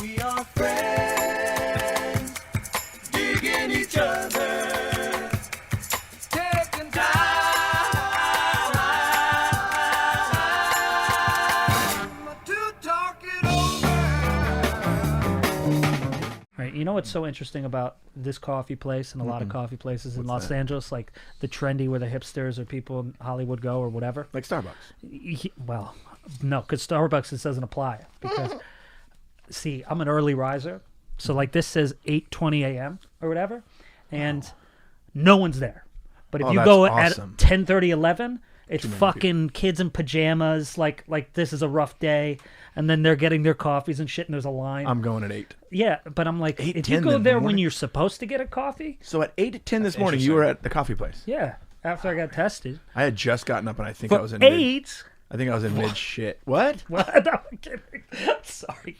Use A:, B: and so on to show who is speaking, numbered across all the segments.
A: We are friends, digging each other, taking time to talk it over.
B: Right. You know what's so interesting about this coffee place and a lot of coffee places in Los Angeles, like the trendy where the hipsters or people in Hollywood go or whatever?
C: Like Starbucks.
B: Well, no, because Starbucks, this doesn't apply. Because, see, I'm an early riser. So, like, this says 8:20 a.m. or whatever, and no one's there. But if you
C: that's
B: go
C: awesome.
B: at 10:30, 11, it's fucking kids in pajamas, like this is a rough day, and then they're getting their coffees and shit, and there's a line.
C: I'm going at 8.
B: Yeah, but I'm like,
C: 8,
B: if
C: 10
B: you go
C: in the
B: there when
C: morning?
B: you're supposed to get a coffee,
C: So at 8 to 10 this morning, you were at the coffee place.
B: yeah, after I got tested.
C: I had just gotten up, and I think
B: For
C: I was in
B: 8?
C: I think I was in mid shit. What?
B: What? No, I'm kidding. Sorry.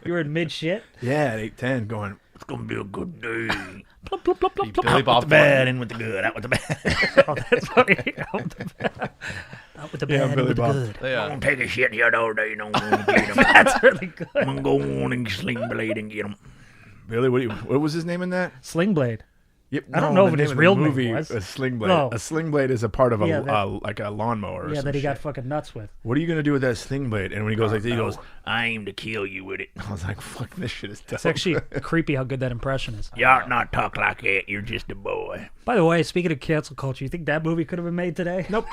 B: You were in mid shit?
C: Yeah, at 8:10, going. It's gonna be a good day.
B: Plop, plop, plop, plop, plop.
D: Billy Bob
C: Bad in with the good, out with the bad.
B: Oh, that's funny. Out with the bad. Out with the bad,
C: Billy
B: with the
C: Bob.
B: good.
D: Yeah.
C: Take a shit here all day, don't want to get him.
B: That's really good.
C: I'm gonna go on and Sling Blade and get him. Billy, what was his name in that?
B: Sling Blade.
C: Yep,
B: I don't know
C: the
B: what his
C: name of the
B: real name
C: movie
B: was.
C: A Sling Blade.
B: No.
C: A Sling Blade is a part of a
B: Yeah, that-
C: like a lawnmower. Or
B: Yeah,
C: some
B: that he got
C: shit.
B: fucking nuts with.
C: What are you gonna do with that Sling Blade? And when he goes like this, he goes, "I aim to kill you with it." I was like, "Fuck, this shit is dope."
B: It's actually creepy how good that impression is.
C: You ought not talk like that. You're just a boy.
B: By the way, speaking of cancel culture, you think that movie could have been made today?
C: Nope.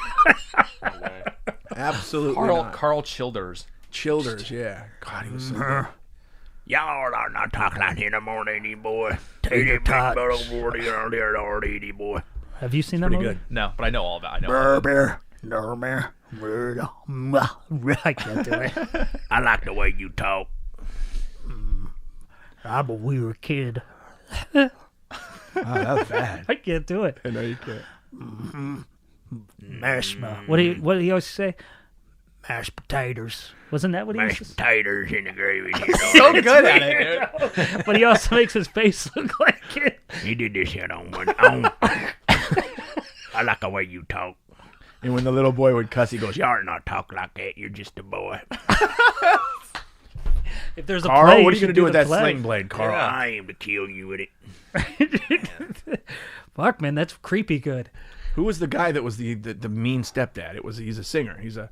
C: Absolutely not.
D: Carl Childers.
C: Childers, yeah. God, he was so good. Y'all are not talking like in the morning, boy. Take it back over there, boy.
B: Have you seen that
C: Pretty
B: movie?
C: good.
D: No, but I know all about it. I know.
B: I can't do it.
C: I like the way you talk.
B: I'm a weird kid.
C: Oh, that was bad.
B: I can't do it.
C: I know you can't.
B: What do you always say? Mashed potatoes. Wasn't that what he used to say?
C: Potatoes in the gravy.
D: So good at it, dude.
B: But he also makes his face look like it.
C: He did this shit on one. I like the way you talk. And when the little boy would cuss, he goes, "Y'all not talk like that. You're just a boy."
B: If there's a
C: Carl,
B: play,
C: what are you
B: should
C: gonna do with that
B: play.
C: Sling Blade, Carl?
D: Yeah.
C: I aim to kill you with it.
B: Fuck, man, that's creepy good.
C: Who was the guy that was the mean stepdad? He's a singer. He's a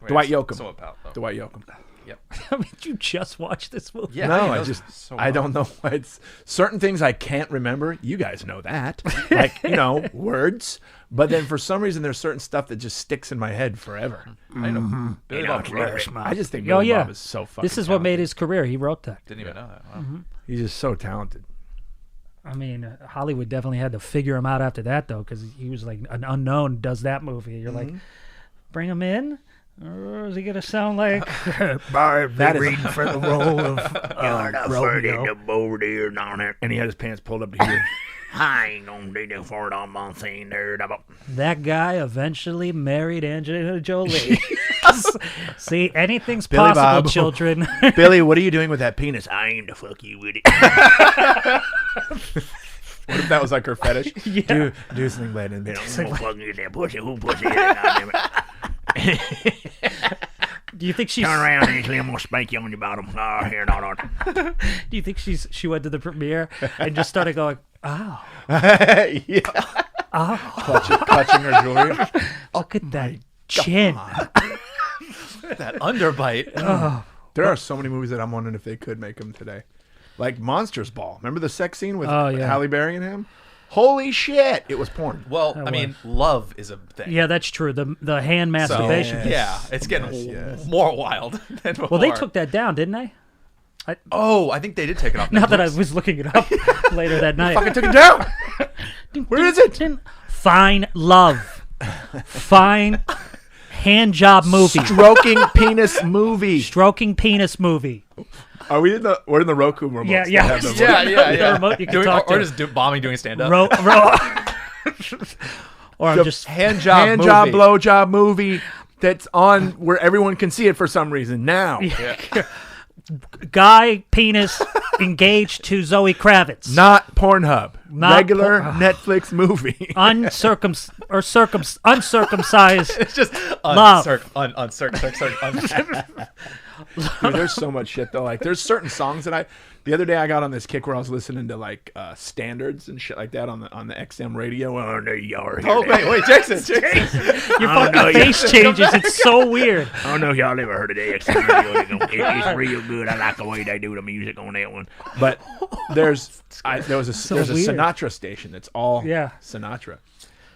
C: Dwight Yoakam.
D: So about, though.
C: Dwight Yoakam.
D: Yep.
B: I mean, you just watched this movie.
D: Yeah,
C: No,
D: know
C: I just
D: so
C: I don't know. It's certain things I can't remember. You guys know that, like words. But then for some reason, there's certain stuff that just sticks in my head forever.
D: I know. Billy Bob great.
C: I just think
B: Oh,
C: Billy
B: yeah.
C: Bob is so fucking.
B: This is what made his career. He wrote that.
D: Didn't even know that. Wow.
C: He's just so talented.
B: I mean, Hollywood definitely had to figure him out after that, though, because he was like an unknown, does that movie. You're like, bring him in? Or is he going to sound like
C: That is
B: reading for the role of Romeo?
C: And he had his pants pulled up to here. I ain't gonna do that for it on my thing there.
B: That guy eventually married Angelina Jolie. See, anything's
C: Billy
B: possible,
C: Bob.
B: children.
C: Billy, what are you doing with that penis? I aim to fuck you with it. What if that was like her fetish?
B: Yeah.
C: Do Sling Blade and be like,
B: Sling Blade.
C: fuck you, that pussy. Who pussy is it? Goddamn it.
B: Do you think she's?
C: Turn around and I'm gonna spank you on your bottom. Oh, here, no.
B: Do you think she went to the premiere and just started going, "Oh,
C: Yeah.
B: oh,
C: Clutching her jewelry.
B: look at that chin."
D: That underbite.
C: There are so many movies that I'm wondering if they could make them today. Like Monsters Ball. Remember the sex scene with
B: Oh, yeah.
C: Halle Berry and him? Holy shit. It was porn.
D: Well, I mean, love is a thing.
B: Yeah, that's true. The hand
D: So,
B: masturbation. thing.
D: yeah, it's getting
C: Yes.
D: more wild than before.
B: Well, they took that down, didn't they?
D: Oh, I think they did take it off.
B: Not that I
D: Netflix.
B: was looking it up later that night.
C: Fucking took it down. Where is it?
B: Fine love. Fine hand job movie.
C: Stroking penis movie.
B: Stroking penis movie.
C: We're in the Roku remote.
B: Yeah. The remote you can
D: Doing,
B: talk
D: or
B: to.
D: just bombing doing stand up.
B: Or I'm just
D: hand job movie.
C: blow job movie that's on where everyone can see it for some reason now.
B: guy penis engaged to Zoe Kravitz.
C: Not Pornhub.
B: Not
C: Regular Netflix movie.
B: Uncircumcised.
D: It's just
B: Love.
C: Dude, there's so much shit though. Like, there's certain songs that the other day I got on this kick where I was listening to like standards and shit like that on the XM radio. Oh no, y'all are here.
D: Oh wait, Jason.
B: Your fucking face changes. It's so weird.
E: I don't know if y'all ever heard of the XM radio. It's real good. I like the way they do the music on that one.
C: But there's a
B: weird.
C: Sinatra station that's all
B: Yeah.
C: Sinatra.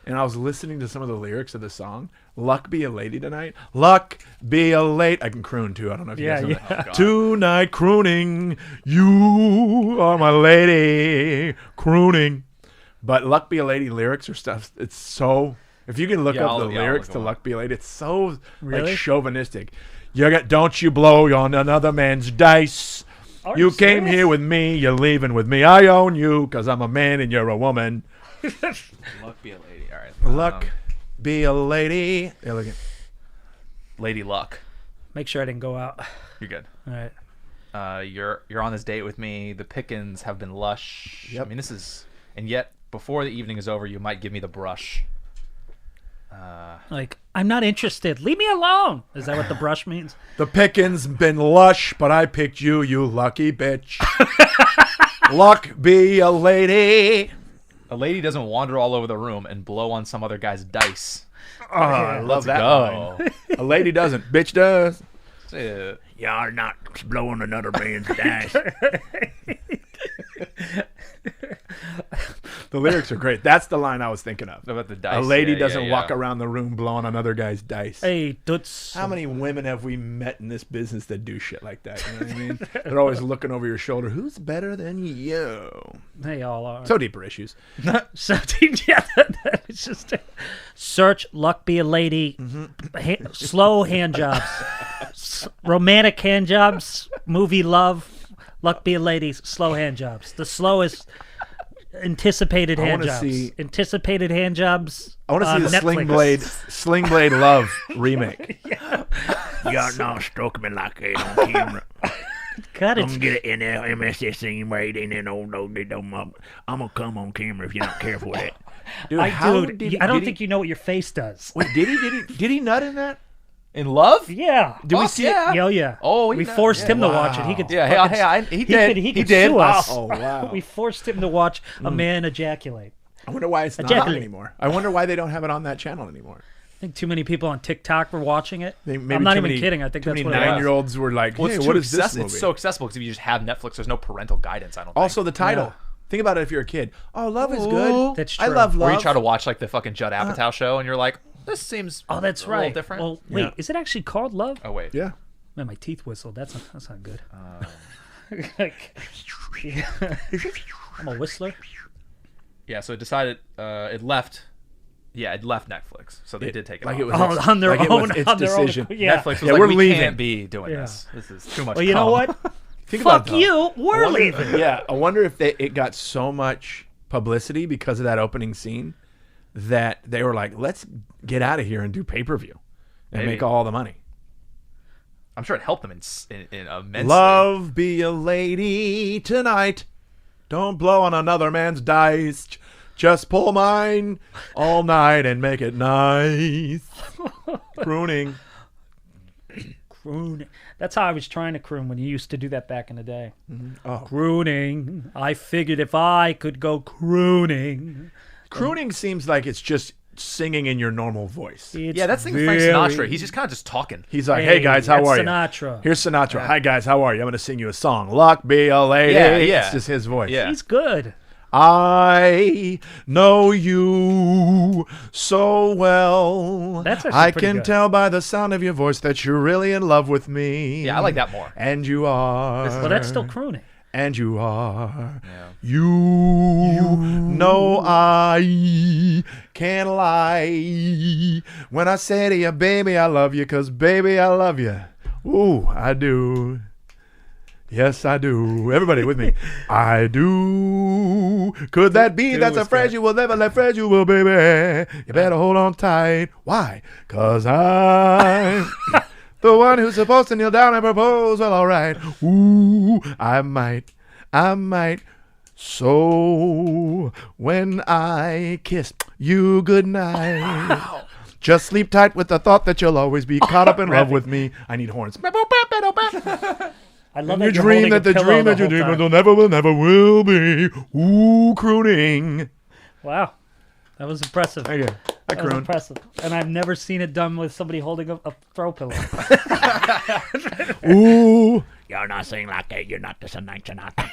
C: And I was listening to some of the lyrics of the song. Luck be a lady tonight. Luck be a lady. I can croon too. I don't know if you guys know that. Tonight crooning. You are my lady. Crooning. But Luck be a lady lyrics or stuff. It's so. If you can look up the lyrics to Luck be a lady, it's so like chauvinistic. Don't you blow on another man's dice. You came here with me. You're leaving with me. I own you because I'm a man and you're a woman.
D: Luck be a lady. All right.
C: Luck be a lady. Elegant.
D: Lady Luck.
B: Make sure I didn't go out.
D: You're good.
B: All right.
D: You're on this date with me. The pickings have been lush.
C: Yep.
D: I mean, and yet before the evening is over, you might give me the brush.
B: Like, I'm not interested. Leave me alone. Is that what the brush means?
C: The pickings been lush, but I picked you, you lucky bitch. Luck be a lady.
D: A lady doesn't wander all over the room and blow on some other guy's dice.
C: Oh, I love that
D: Go.
C: line. A lady doesn't. Bitch does.
E: Y'all are not blowing another man's dice.
C: The lyrics are great. That's the line I was thinking of.
D: About the dice.
C: A lady
D: Yeah,
C: doesn't
D: yeah,
C: walk
D: yeah.
C: around the room blowing another guy's dice.
B: Hey, Toots.
C: How many women have we met in this business that do shit like that? You know what I mean? They're always looking over your shoulder. Who's better than you?
B: They all are.
C: So deeper issues.
B: So yeah, it's just search Luck be a lady. Slow hand jobs, romantic hand jobs, movie love. Luck be a lady. Slow hand jobs. The slowest anticipated hand
C: wanna
B: jobs.
C: see-
B: Anticipated hand jobs.
C: I want to see the
B: Netflix.
C: Sling Blade Love remake.
E: Y'all not stroke me like that on camera.
B: God,
E: I'm
B: it's
E: gonna get it in there, MSS right in there. I'm gonna come on camera if you're not careful with it.
C: Dude,
B: I
C: did
B: don't
C: he-
B: think you know what your face does.
C: Wait, did he nut in that?
D: In love?
B: Yeah.
C: Did we
D: Fuck
C: see
D: yeah.
C: it?
B: Oh yeah.
D: Oh,
B: we forced him to watch it.
C: wow.
B: He could.
D: Yeah,
B: fucking-
D: he did.
B: He could
D: did.
B: sue us.
C: Oh wow.
B: We forced him to watch a man ejaculate.
C: I wonder why it's not on
B: Ejaculate.
C: anymore. I wonder why they don't have it on that channel anymore.
B: I think too many people on TikTok were watching it.
C: Maybe
B: I'm not
C: too
B: even
C: many-
B: kidding. I think
C: too
B: that's
C: many
B: what it was.
C: 9-year-olds were like,
D: Well,
C: "Hey,
D: it's
C: what
D: too
C: is this movie?"
D: It's so accessible because if you just have Netflix, there's no parental guidance. I don't think.
C: Also, the title.
B: Yeah.
C: Think about it. If you're a kid, oh, love is good.
B: That's
C: I
B: true.
C: love love.
D: Or you try to watch like the fucking Judd Apatow show, and you're like, this seems
B: Oh, that's
D: a little
B: right.
D: different.
B: Well, wait,
C: Yeah.
B: is it actually called Love?
D: Oh wait.
C: Yeah.
B: Man, my teeth whistled. That's not good. I'm a whistler.
D: Yeah. So it decided it left. Yeah, it left Netflix, so they did take it
C: like
D: off.
C: it was
B: Oh, on their
C: like it
B: own.
C: was its
B: on their
C: decision.
B: own. Yeah.
D: Netflix was
C: Yeah,
D: like,
C: we're
D: we
C: leaving.
D: can't be doing
B: Yeah.
D: this. This is too much.
B: Well, you know
D: cum."
B: what?
C: Think about
B: Fuck
C: that.
B: you. We're leaving.
C: Yeah, I wonder if it got so much publicity because of that opening scene that they were like, let's get out of here and do pay-per-view and
D: Maybe.
C: make all the money.
D: I'm sure it helped them in immensely.
C: Love be a lady tonight. Don't blow on another man's dice. Just pull mine all night and make it nice. Crooning.
B: Crooning. That's how I was trying to croon when you used to do that back in the day.
C: Oh.
B: Crooning. I figured if I could go crooning.
C: Crooning seems like it's just singing in your normal voice.
B: It's
D: Yeah, that's the thing with Frank
B: very-
D: Sinatra. He's just kind of just talking.
C: He's like, hey guys, how
B: that's
C: are you?
B: Sinatra.
C: Here's Sinatra. Hi guys, how are you? I'm going to sing you a song. Luck be a lady.
D: Yeah, yeah.
C: It's just his voice.
D: Yeah.
B: He's good.
C: I know you so well.
B: That's actually
C: I
B: pretty
C: can
B: good.
C: tell by the sound of your voice that you're really in love with me.
D: Yeah, I like that more.
C: And you are.
B: Well, that's still crooning.
C: And you are.
D: Yeah.
C: You know I can't lie when I say to you, baby, I love you, 'cause baby, I love you. Ooh, I do. Yes, I do. Everybody with me. I do. Could that be? That's a phrase you will never let phrase you will, baby. You better hold on tight. Why? 'Cause I'm the one who's supposed to kneel down and propose. Well, all right. Ooh, I might. So when I kiss you goodnight, Just sleep tight with the thought that you'll always be caught up in love with me. I need horns.
B: I love
C: And
B: that
C: you
B: you're
C: dream
B: holding
C: that
B: a
C: the
B: pillow
C: dream that you
B: whole
C: dream
B: time.
C: will never be. Ooh, crooning.
B: Wow, that was impressive.
C: Thank you. I
B: That was
C: croon.
B: impressive, and I've never seen it done with somebody holding a throw pillow.
C: Ooh.
E: You're not saying like that. You're not the Frank Sinatra.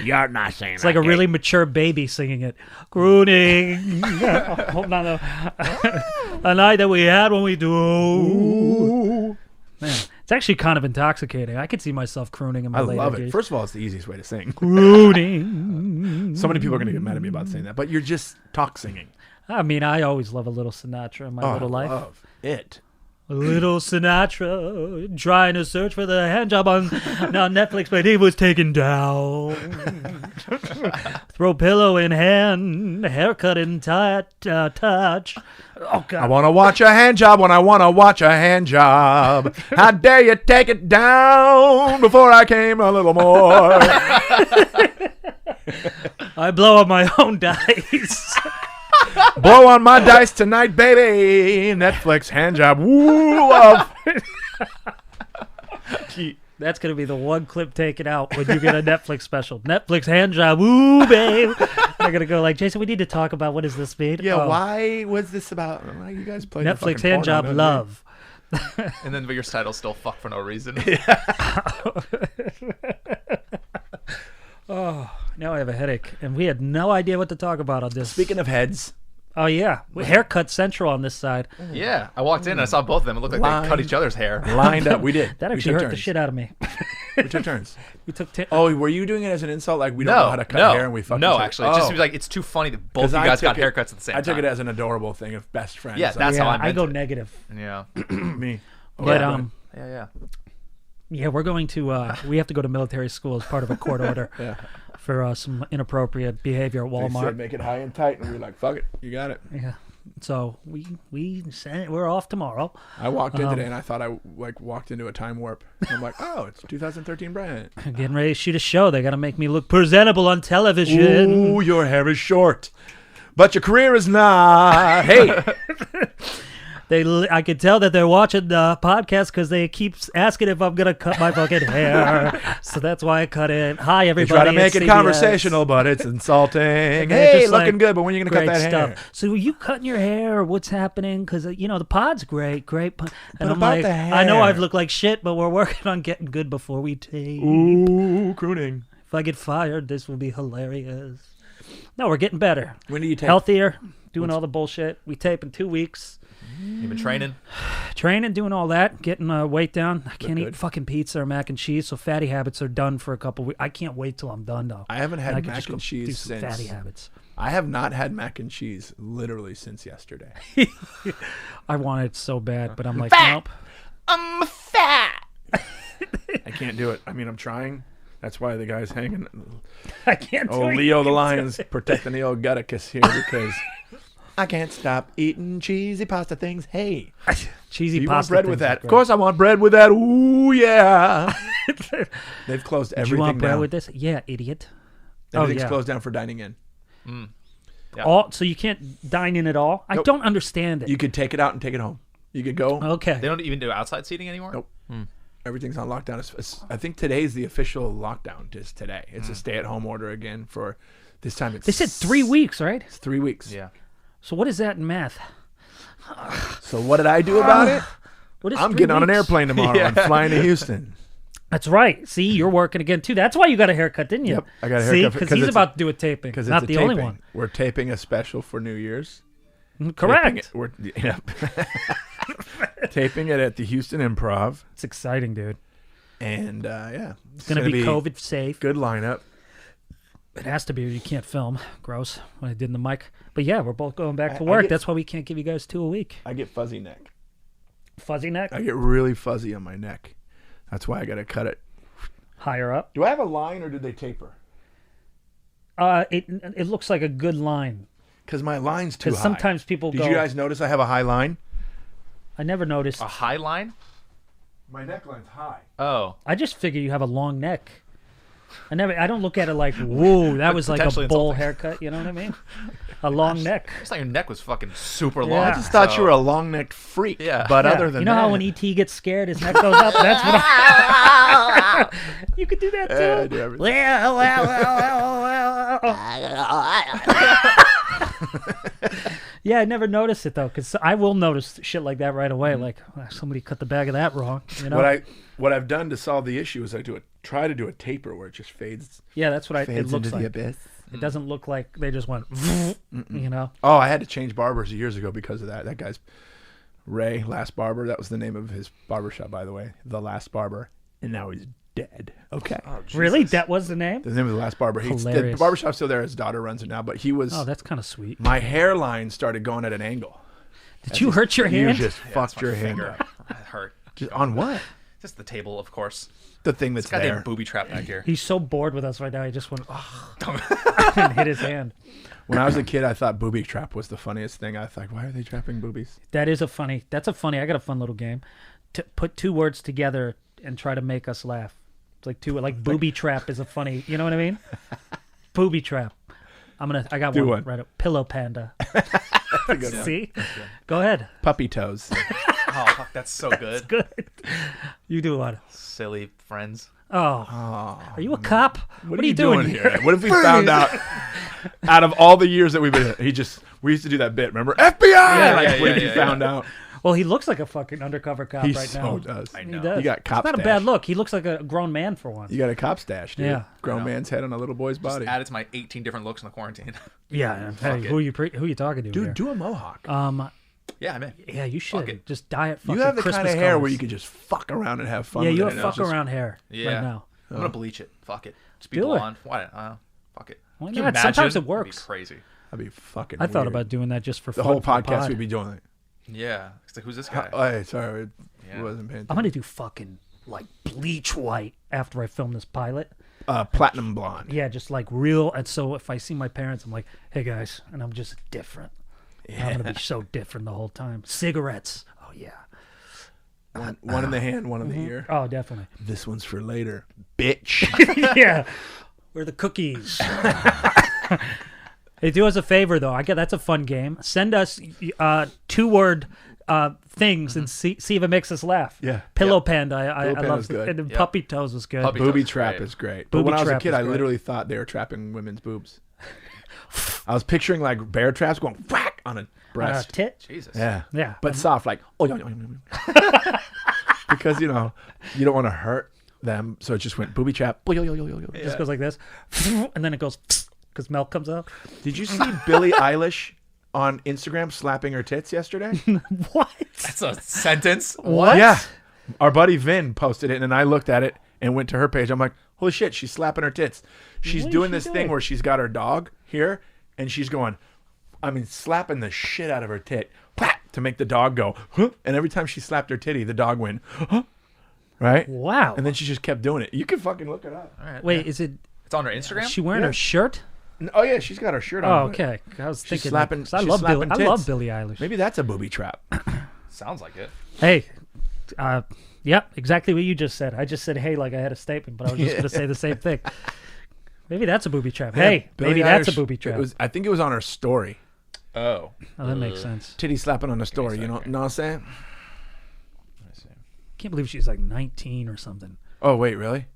E: You're not saying
B: It's like a really mature baby singing it. Crooning. Hold on, though. A night that we had when we do.
C: Ooh.
B: Man, it's actually kind of intoxicating. I could see myself crooning in my
C: I
B: later
C: love it.
B: days.
C: First of all, it's the easiest way to sing.
B: Crooning.
C: So many people are going to get mad at me about saying that, but you're just talk singing.
B: I mean, I always love a little Sinatra in my little life.
C: I love it.
B: A little Sinatra trying to search for the hand job on Netflix, but he was taken down. Throw pillow in hand, haircut in touch. Oh, God.
C: I want to watch a hand job when I want to watch a hand job. How dare you take it down before I came a little more.
B: I blow up my own dice.
C: Blow on my dice tonight, baby. Netflix hand job. Woo, love.
B: That's going to be the one clip taken out when you get a Netflix special. Netflix hand job. Woo, babe. They're going to go like, Jason, we need to talk about what does this mean?
C: Yeah,
B: Oh,
C: why was this about? Why you guys play
B: Netflix hand job love.
D: And then your title's still fuck for no reason.
B: Now I have a headache, and we had no idea what to talk about on this.
C: Speaking of heads,
B: Oh, yeah. Haircut central on this side.
D: Yeah, I walked in and I saw both of them. It looked like they cut each other's hair.
C: lined up. We did.
B: That
C: We
B: actually
C: took
B: hurt the
C: turns.
B: shit out of me.
C: We took turns.
B: We took
C: Oh, were you doing it as an insult? Like we don't know how to cut hair and we fuck each
D: no,
C: other?
D: actually, it just seems like it's too funny that both of you guys got haircuts at the same
C: I
D: time.
C: took it as an adorable thing of best friends.
D: Yeah, that's how I meant
B: go
D: it.
B: negative.
D: Yeah,
C: me.
B: But
D: yeah.
B: yeah, we're going to we have to go to military school as part of a court order
C: Yeah.
B: for some inappropriate behavior at
C: They
B: Walmart.
C: said make it high and tight, and we were like, "Fuck it, you got it."
B: Yeah. So we're off tomorrow.
C: I walked in today and I thought I walked into a time warp. I'm like, "Oh, it's 2013, Brent."
B: Getting ready to shoot a show. They got to make me look presentable on television.
C: Ooh, your hair is short, but your career is not. Hey,
B: I could tell that they're watching the podcast because they keep asking if I'm gonna cut my fucking hair. So that's why I cut it. Hi,
C: they
B: everybody.
C: try to make
B: it's
C: it
B: CBS.
C: conversational, but it's insulting.
B: they're
C: Hey,
B: just
C: looking
B: like,
C: good, but when are you gonna cut
B: Great
C: that
B: stuff.
C: hair?
B: So are you cutting your hair or what's happening? Because the pod's great. And I'm
C: about
B: like,
C: the
B: I know I've
C: hair.
B: looked like shit, but we're working on getting good before we tape.
C: Ooh, crooning.
B: If I get fired, this will be hilarious. No, we're getting better,
C: When do you take?
B: healthier, doing all the bullshit. We tape in 2 weeks.
D: You've been training.
B: Training, doing all that, getting weight down. I can't eat
C: good.
B: fucking pizza or mac and cheese, so fatty habits are done for a couple weeks. I can't wait till I'm done though.
C: I haven't
B: And I
C: had
B: can
C: mac
B: just go
C: and
B: do
C: cheese
B: some
C: since.
B: fatty habits.
C: I have not had mac and cheese literally since yesterday.
B: I want it so bad, but I'm like,
E: Fat.
B: nope.
E: I'm fat.
C: I can't do it. I mean, I'm trying. That's why the guy's hanging.
B: I can't.
C: Oh,
B: do it.
C: Leo the Lion's protecting the old Gutticus here because I can't stop eating cheesy pasta things. Hey,
B: Cheesy
C: do you want
B: pasta.
C: bread
B: things
C: with
B: are
C: that? Of
B: great.
C: course, I want bread with that. Ooh, yeah. They've closed
B: Do
C: everything
B: you want bread
C: down.
B: with this? Yeah, idiot.
C: Everything's
B: yeah.
C: closed down for dining in.
B: All so you can't dine in at all. I
C: Nope.
B: don't understand it.
C: You could take it out and take it home. You could go.
B: Okay.
D: They don't even do outside seating anymore.
C: Nope. Everything's on lockdown. I think today's the official lockdown. Just today, it's a stay-at-home order again for this time. It's
B: They said 3 weeks, right?
C: It's 3 weeks.
D: Yeah.
B: So what is that in math?
C: So what did I do about it?
B: What is
C: I'm
B: 3
C: getting on an
B: weeks?
C: airplane tomorrow and flying to Houston.
B: That's right. See, you're working again too. That's why you got a haircut, didn't you?
C: Yep, I got a
B: See,
C: haircut
B: because
C: 'cause
B: he's
C: it's
B: about to do a taping.
C: Because
B: Not
C: it's
B: the
C: a
B: only
C: taping.
B: one.
C: We're taping a special for New Year's.
B: Correct.
C: Taping it at the Houston Improv,
B: It's exciting, dude.
C: and yeah,
B: It's gonna be COVID safe.
C: Good lineup.
B: It has to be, or you can't film. Gross. When I did in the mic. But yeah, we're both going back to
C: I
B: work.
C: get-
B: That's why we can't give you guys 2 a week.
C: I get fuzzy neck.
B: Fuzzy neck,
C: I get really fuzzy on my neck. That's why I got to cut it.
B: higher up.
C: Do I have a line or did they taper?
B: It looks like a good line.
C: Because my line's too high.
B: Because sometimes people
C: Did
B: go.
C: you guys notice I have a high line?
B: I never noticed.
D: A high line?
C: My neckline's high.
D: Oh.
B: I just figure you have a long neck. I don't look at it like, whoa, that was like a
D: Potentially
B: bowl
D: insulting.
B: haircut. You know what I mean? A long neck.
D: It's like your neck was fucking super
B: Yeah.
D: long.
C: I just thought
D: so-
C: you were a long-necked freak.
D: Yeah.
C: But
B: Yeah.
C: other than
B: you know
C: that,
B: how when ET gets scared, his neck goes up. That's what. I... You could do that too.
C: I do everything.
B: Yeah, I never noticed it though, because I will notice shit like that right away. Like somebody cut the bag of that wrong. You know?
C: What I've done to solve the issue is I try to do a taper where it just fades
B: Yeah, that's what it
C: fades
B: looks
C: into
B: like.
C: the abyss.
B: It doesn't look like they just went. You know.
C: Oh, I had to change barbers years ago because of that. That guy's Ray, Last Barber. That was the name of his barbershop, by the way. The Last Barber. And now he's dead. Okay.
D: Oh, Jesus.
B: Really, that was the name?
C: The name of the Last Barber. The
B: Hilarious.
C: barbershop's still there. His daughter runs it now. But he was...
B: Oh, that's kind of sweet.
C: my hairline started going at an angle.
B: Did you hurt your
C: You
B: hand?
C: just fucked your hand
D: Finger.
C: up.
D: That hurt.
C: Just, on what?
D: Just the table, of course.
C: The thing that's
D: Goddamn
C: there.
D: booby trap back here.
B: He's so bored with us right now. He just went and hit his hand.
C: When I was a kid, I thought booby trap was the funniest thing. I thought, why are they trapping boobies?
B: That's a funny. I got a fun little game. To put two words together and try to make us laugh. It's like booby trap is a funny. You know what I mean? Booby trap. I got
C: Do
B: one
C: one.
B: right up. Pillow panda. See? Go ahead.
C: Puppy toes.
D: Oh, fuck, that's so good.
B: Good. You do one.
D: Silly friends.
B: Oh. Are you a cop?
C: What
B: are you doing
C: here? What if we found out of all the years that we've been we used to do that bit, remember? FBI! What if you found out?
B: Well, he looks like a fucking undercover cop
C: He
B: right
C: so
B: now.
C: does.
D: I
B: He
D: know.
B: does.
C: You got cop
B: It's not a
C: stash.
B: bad look. He looks like a grown man for once.
C: You got a cop stash, dude.
B: Yeah.
C: Grown
D: I know.
C: man's head on a little boy's body.
D: Added to my 18 different looks in the quarantine.
B: Yeah. Hey,
D: it.
B: who you talking to?
C: Dude,
B: here?
C: do a mohawk.
D: Yeah, I'm in.
B: Yeah, you
D: Fuck
B: should.
D: it.
B: Just dye it fucking
C: You have the
B: Christmas
C: kind of hair
B: colors.
C: where you could just fuck around and have fun.
B: Yeah,
C: with
B: you
C: it.
B: have
C: And
B: fuck
C: it's just-
B: around hair
D: Yeah.
B: right now.
D: I'm gonna bleach it. Fuck it. Just be
B: Do it.
D: blonde. Why? Fuck it.
B: Why
D: Can you
B: not? Sometimes
D: imagine?
B: it works.
D: That'd be crazy.
C: That'd be fucking
B: I thought
C: weird.
B: about doing that just for
C: the
B: fun
C: whole
B: for the
C: podcast
B: pod.
C: we'd be doing it.
D: Yeah. It's like, who's this guy?
C: Oh, hey, sorry.
D: Yeah.
C: I wasn't paying
B: I'm
C: attention.
B: gonna do fucking like bleach white after I film this pilot.
C: Platinum blonde.
B: Yeah, just like real. And so if I see my parents, I'm like, hey guys, and I'm just different. I'm gonna be so different the whole time. Cigarettes. Oh yeah.
C: One in the hand, one in the ear.
B: Oh, definitely.
C: This one's for later, bitch.
B: Yeah. Where are the cookies? Hey, do us a favor though. That's a fun game. Send us 2-word things and see if it makes us laugh.
C: Yeah.
B: Pillow panda. I
C: Pillow
B: love
C: panda's good.
B: And then
D: Yep.
B: puppy toes was good.
D: Puppy-
C: Booby
D: Toes is
C: trap
D: great.
C: is great. But
B: Booby
C: when I was a
B: trap
C: kid,
B: is
C: I
B: great.
C: literally thought they were trapping women's boobs. I was picturing like bear traps going whack on a breast.
B: Tit.
D: Jesus.
C: Yeah.
B: Yeah.
C: But soft, like, oh, yeah. Because, you don't want to hurt them. So it just went booby trap.
B: It just goes like this, and then it goes because milk comes out.
C: Did you see Billie Eilish on Instagram slapping her tits yesterday?
B: What?
D: That's a sentence.
B: What?
C: Yeah. Our buddy Vin posted it, and I looked at it and went to her page. I'm like, holy shit, she's slapping her tits. She's
B: What is
C: doing
B: she
C: this
B: doing?
C: thing where she's got her dog here, and she's going, slapping the shit out of her tit whack, to make the dog go, huh? And every time she slapped her titty, the dog went, huh? Right?
B: Wow.
C: And then she just kept doing it. You can fucking look it up.
D: All right.
B: Wait, is it?
D: It's on her Instagram?
B: Is she wearing
C: Yeah.
B: her shirt?
C: Oh, yeah, she's got her shirt on.
B: Oh,
C: but
B: okay. I was
C: She's
B: thinking.
C: slapping,
B: 'cause I
C: she's
B: love Billie.
C: slapping
B: I
C: tits.
B: love Billie Eilish.
C: Maybe that's a booby trap.
D: Sounds like it.
B: Hey, yep, exactly what you just said. I just said hey like I had a statement, but I was just going to say the same thing. Maybe that's a booby trap. Hey,
C: Billie
B: maybe that's a
C: Eilish,
B: booby trap.
C: I think it was on her story.
D: Oh.
B: Oh, that makes sense.
C: Titty slapping on the story, you know
D: second.
C: what I'm saying?
D: Let me see.
B: Can't believe she's like 19 or something.
C: Oh, wait, really?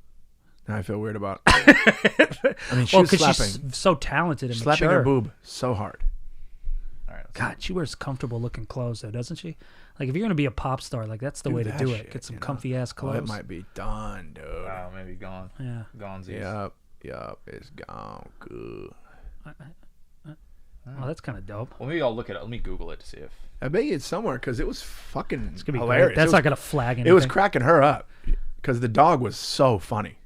C: Now I feel weird about it. I mean, she
B: Well,
C: was
B: because
C: slapping,
B: she's so talented and
C: slapping
B: mature.
C: her boob so hard.
D: All right.
B: God, she wears comfortable looking clothes though, doesn't she? Like if you're gonna be a pop star, like that's the way to
C: that
B: do it.
C: shit,
B: Get some
C: you know?
B: comfy ass
C: Oh,
B: clothes.
C: it might be done, dude.
D: Wow, maybe gone.
B: Yeah.
D: Gonesies.
C: Yup, it's gone. Good.
B: Oh, that's kind of dope.
D: Well, maybe I'll look it up. Let me Google it to see if.
C: I bet you it's somewhere because it was fucking
B: It's gonna be
C: hilarious.
B: great. That's
C: it
B: not
C: was,
B: gonna flag anything.
C: it was cracking her up because the dog was so funny.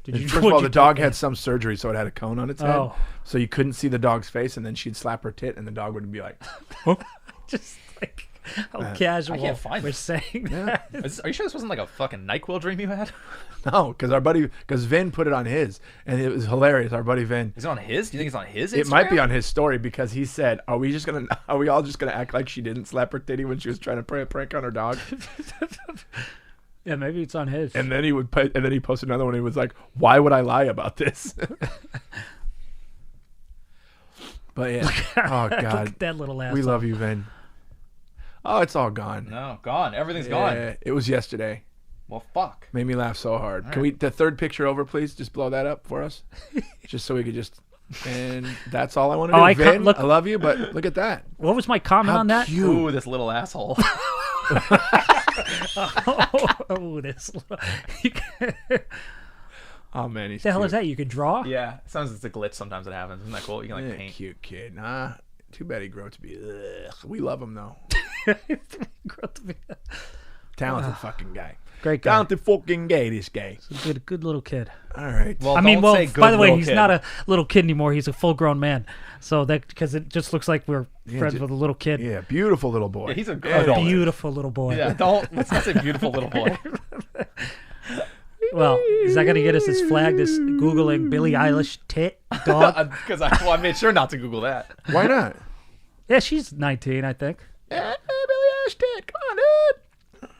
B: Did you-
C: First of
B: what'd
C: all,
B: you
C: the dog
B: do?
C: had some surgery, so it had a cone on its head.
B: Oh.
C: So you couldn't see the dog's face, and then she'd slap her tit, and the dog would be like,
B: Just like how casual
D: I can't find
B: we're
D: it.
B: saying that.
D: Are you sure this wasn't like a fucking NyQuil dream you had?
C: no, because Vin put it on his, and it was hilarious. Our buddy Vin.
D: Is it on his? Do you think it's on his?
C: It might be
D: Instagram?
C: on his story because he said, are we all just gonna act like she didn't slap her titty when she was trying to play a prank on her dog?"
B: Yeah, maybe it's on his.
C: And then he would and then he posted another one. And he was like, "Why would I lie about this?" But yeah, oh
B: Look
C: god,
B: at that little ass.
C: we love you, Vin. Oh, it's all gone.
D: No, gone. Everything's
C: Yeah,
D: gone.
C: it was yesterday.
D: Well, fuck.
C: Made me laugh so hard.
D: All
C: Can we the third picture over, please? Just blow that up for us, just so we could just. And that's all I want to do.
B: Oh,
C: Vin,
B: look.
C: I love you, but look at that.
B: What was my comment
C: How
B: on that?
C: cute.
D: Ooh, this little asshole.
B: Oh, this.
C: Oh man, he's
B: The hell
C: cute.
B: is that? You could draw?
D: Yeah, sometimes it's a glitch. Sometimes it happens. Isn't that cool? You can like
C: Yeah,
D: paint.
C: cute kid. Nah, too bad he grew up to be. Ugh. We love him though. Talented fucking guy.
B: Great guy.
C: Talented fucking gay. This guy.
B: Good little kid.
C: All right.
D: Well,
B: I mean,
D: don't
B: well,
D: say good
B: by the way,
D: little
B: he's
D: kid.
B: not a little kid anymore. He's a full-grown man. So that because it just looks like we're friends
C: ju-
B: with a little kid.
C: Yeah, beautiful little boy.
D: Yeah, he's a good
C: Yeah,
D: adult.
B: Beautiful little boy.
D: Yeah, let's not say beautiful little boy.
B: Well, is that gonna get us this flag? This googling Billie Eilish tit dog?
D: Because I made sure not to Google that.
C: Why not?
B: Yeah, she's 19, I think.
C: Yeah, Billy Ashton. Come on, dude.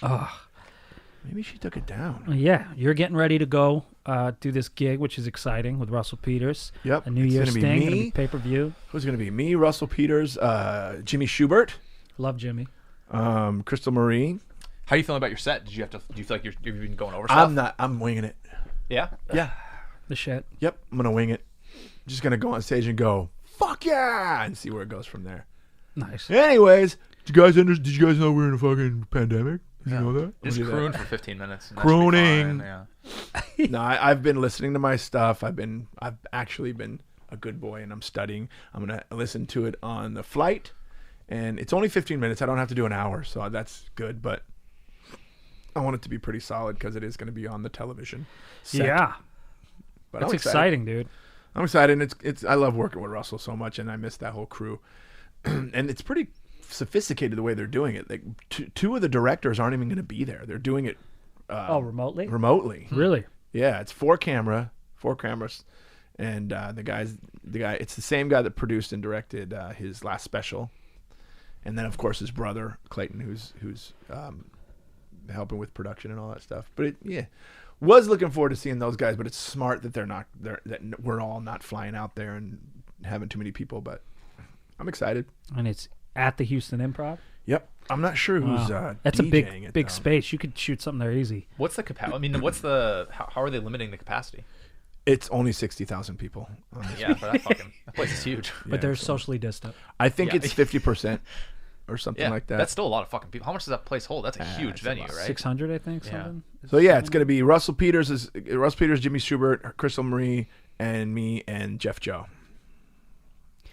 B: Oh,
C: Maybe she took it down.
B: yeah. You're getting ready to go do this gig, which is exciting with Russell Peters.
C: Yep,
B: A New
C: it's
B: Year's
C: gonna be
B: thing.
C: me.
B: Gonna be pay-per-view.
C: Who's gonna be me? Russell Peters, Jimmy Schubert,
B: Love Jimmy.
C: Crystal Marie.
D: How are you feeling about your set? Do you feel like you've been going over stuff?
C: I'm winging it.
D: Yeah.
C: Yeah.
B: The shit.
C: Yep. I'm gonna wing it. Just gonna go on stage and go fuck yeah and see where it goes from there.
B: Nice.
C: Anyways, did you guys know we're in a fucking pandemic? Did you know that?
D: Just
C: I'll do that.
D: croon for 15 minutes. And that should be
C: Crooning.
D: fine, Yeah.
C: No, I've been listening to my stuff. I've actually been a good boy and I'm studying. I'm gonna listen to it on the flight, and it's only 15 minutes. I don't have to do an hour, so that's good. But I want it to be pretty solid because it is going to be on the television. Set.
B: Yeah.
C: But
B: That's
C: I'm excited.
B: exciting, dude.
C: I'm excited. And it's I love working with Russell so much, and I miss that whole crew. And it's pretty sophisticated the way they're doing it. Like two of the directors aren't even going to be there. They're doing it
B: Remotely?
C: remotely.
B: Really?
C: Yeah, it's four cameras, and the guy. It's the same guy that produced and directed his last special, and then of course his brother Clayton, who's helping with production and all that stuff. But was looking forward to seeing those guys. But it's smart that that we're all not flying out there and having too many people. But I'm excited.
B: And it's at the Houston Improv?
C: Yep. I'm not sure who's
B: That's a
C: DJing
B: big
C: it, though.
B: space. You could shoot something there easy.
D: What's the capacity? I mean, how are they limiting the capacity?
C: It's only 60,000 people.
D: Yeah, but that place is huge.
B: But they're socially distant.
C: I think
D: Yeah.
C: it's 50% or something
D: Yeah,
C: like that.
D: that's still a lot of fucking people. How much does that place hold? That's a huge
C: it's a
D: venue,
C: lot.
D: right?
B: 600, I think,
D: Yeah.
B: something.
C: So yeah, it's gonna be Russell Peters, Jimmy Schubert, Crystal Marie, and me and Jeff Joe.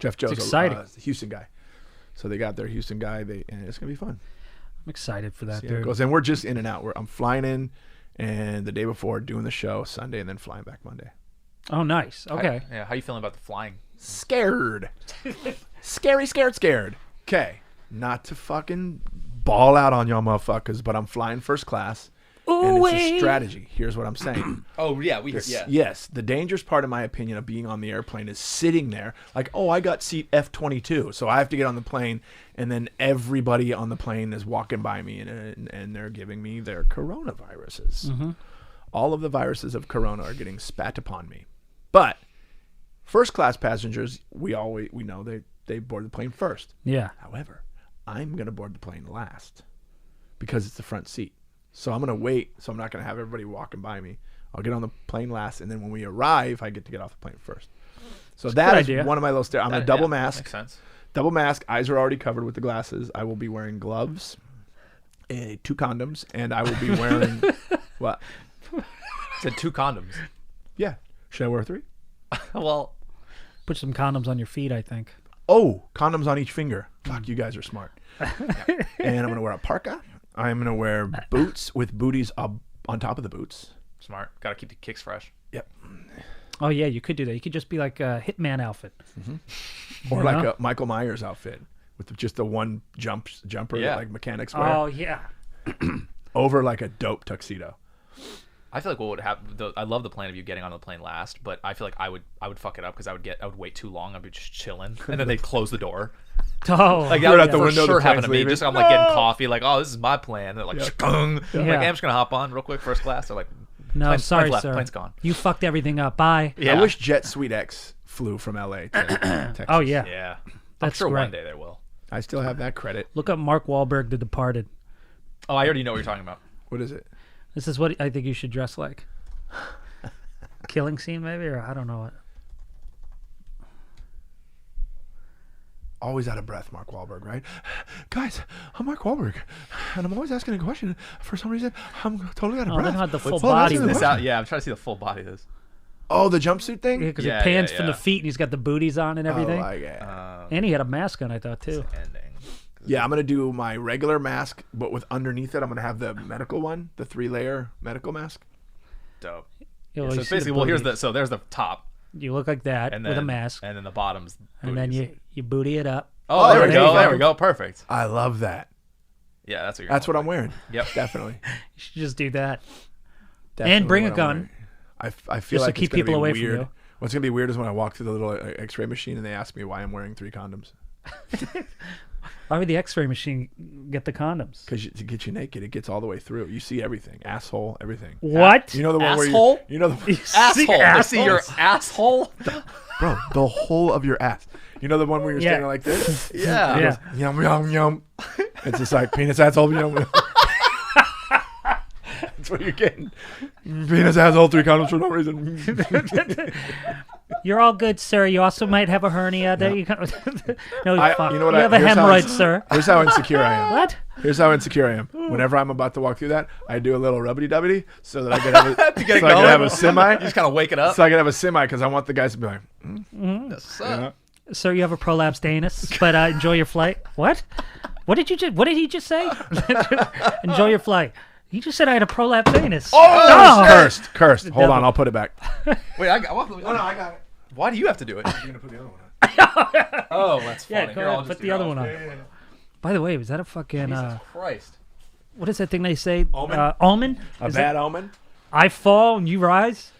C: Jeff Joe's
B: exciting.
C: a Houston guy, so they got their Houston guy. And it's gonna be fun.
B: I'm excited for that,
C: See how it
B: dude.
C: goes. And we're just in and out. I'm flying in, and the day before doing the show Sunday, and then flying back Monday.
B: Oh, nice. Okay.
D: Yeah. How you feeling about the flying?
C: Scared, scared. Okay, not to fucking ball out on y'all motherfuckers, but I'm flying first class. And it's a strategy. Here's what I'm saying.
D: Oh yeah,
C: Yes, the dangerous part, in my opinion, of being on the airplane is sitting there like, oh, I got seat F-22, so I have to get on the plane, and then everybody on the plane is walking by me, and they're giving me their coronaviruses.
B: Mm-hmm.
C: All of the viruses of corona are getting spat upon me. But first class passengers, we know they board the plane first.
B: Yeah.
C: However, I'm going to board the plane last because it's the front seat. So I'm going to wait. So I'm not going to have everybody walking by me. I'll get on the plane last, and then when we arrive, I get to get off the plane first. So that is
B: idea.
C: one of my little I'm a double mask.
D: Makes sense.
C: Double mask. Eyes are already covered with the glasses. I will be wearing gloves, 2 condoms, and I will be wearing what?
D: Said 2 condoms.
C: Yeah. Should I wear 3?
D: Well,
B: Put some condoms on your feet, I think.
C: Oh, condoms on each finger. Fuck, you guys are smart. And I'm going to wear a parka. I'm going to wear boots with booties up on top of the boots.
D: smart. Got to keep the kicks fresh.
C: Yep.
B: Oh, yeah, you could do that. You could just be like a Hitman outfit.
C: Or
B: You
C: like
B: know?
C: a Michael Myers outfit with just the one jumper
D: Yeah.
C: that like mechanics wear
B: Oh, yeah.
C: over like a dope tuxedo.
D: I feel like what would happen. I love the plan of you getting on the plane last, but I feel like I would fuck it up because I would wait too long. I'd be just chilling, and then they'd close the door.
B: Oh,
D: Like that
C: You're
D: would
C: at the
D: for
C: window, the
D: sure happen
C: plane's
D: to me.
C: leaving.
D: Just I'm like getting coffee, like, oh, this is my plan. They're like, "Shkung." I'm like,
B: Yeah.
D: hey, I'm just gonna hop on real quick, first class. They're like,
B: no,
D: plane's
B: sorry,
D: left,
B: sir.
D: plane's gone.
B: You fucked everything up. Bye.
D: Yeah.
C: I wish Jet Sweet X flew from LA to Texas.
B: Oh yeah.
D: Yeah, I'm
B: That's
D: sure one
B: great.
D: day they will.
C: I still have that credit.
B: Look up Mark Wahlberg, The Departed.
D: Oh, I already know what you're talking about.
C: What is it?
B: This is what I think you should dress like. Killing scene, maybe, or I don't know what.
C: Always out of breath, Mark Wahlberg, right? Guys, I'm Mark Wahlberg, and I'm always asking a question. For some reason, I'm totally out of
B: Oh,
C: breath.
B: they don't have the full
C: Well,
B: body.
C: that's
B: with
D: This
B: it.
D: out, yeah, I'm trying to see the full body of this.
C: Oh, the jumpsuit thing?
B: Because
D: Yeah,
B: it pans
D: yeah,
B: from the
D: yeah.
B: feet, and he's got the booties on and everything.
C: Oh, yeah.
B: And he had a mask on, I thought too.
D: Ending.
C: Yeah, I'm going to do my regular mask, but with underneath it, I'm going to have the medical one, the 3-layer medical mask.
D: Dope.
B: You
D: Yeah,
B: know,
D: so
B: you
D: it's
B: see the
D: basically, well,
B: booties.
D: there's the top,
B: You look like that
D: and then
B: with a mask,
D: and then the bottom's.
B: and then
D: booties.
B: you booty it up.
D: Oh, there we
C: there you
D: go.
C: go.
D: There we go. Perfect.
C: I love that.
D: Yeah, that's what you're.
C: That's what
D: going
C: I'm wearing.
D: with. Yep.
C: Definitely.
B: You should just do that.
C: Definitely
B: bring a
C: what I'm
B: gun.
C: wearing. I feel
B: Just to
C: like
B: keep
C: it's gonna
B: people
C: be
B: away from
C: weird.
B: you.
C: What's going to be weird is when I walk through the little X-ray machine and they ask me why I'm wearing 3 condoms.
B: Why would the X-ray machine get the condoms?
C: Because to get you naked, it gets all the way through. You see everything, asshole, everything.
B: What?
C: You know the one
D: Asshole?
C: where you know the
D: Asshole. I see your asshole.
C: bro, the whole of your ass. You know the one where you're
B: Yeah.
C: standing like this?
D: Yeah.
B: Yeah.
C: Yum yum yum. It's just like penis asshole yum. Yum. That's what you're getting. Penis asshole 3 condoms for no reason.
B: You're all good, sir. You also might have a hernia. There you go. No, fuck.
C: You know what?
B: You have a
C: here's how-
B: hemorrhoid, sir.
C: Here's how insecure I am.
B: What?
C: Here's how insecure I am. Whenever I'm about to walk through that, I do a little rubbity dubbity so that I can have a,
D: To get it
C: so I can
D: going.
C: have a semi.
D: You just kind of wake it up.
C: So I can have a semi because I want the guys to be like,
B: Sir, you have a prolapsed anus, but enjoy your flight. What? What did he just say? Enjoy your flight. He just said I had a prolapsed anus.
C: Oh, cursed. Hold
B: devil.
C: on, I'll put it back.
D: Wait, I got.
C: No, I got it.
D: Why do you have to do it?
C: You're gonna put the other one on.
D: Oh, that's funny.
B: Yeah, go
D: Here, I'll
B: ahead.
D: just
B: Put
D: do
B: the
D: it.
B: other one on. By the way, was that a fucking
D: Jesus Christ.
B: what is that thing they say?
C: Omen?
B: Omen?
C: A
B: Is
C: bad
B: it
C: omen.
B: I fall and you rise?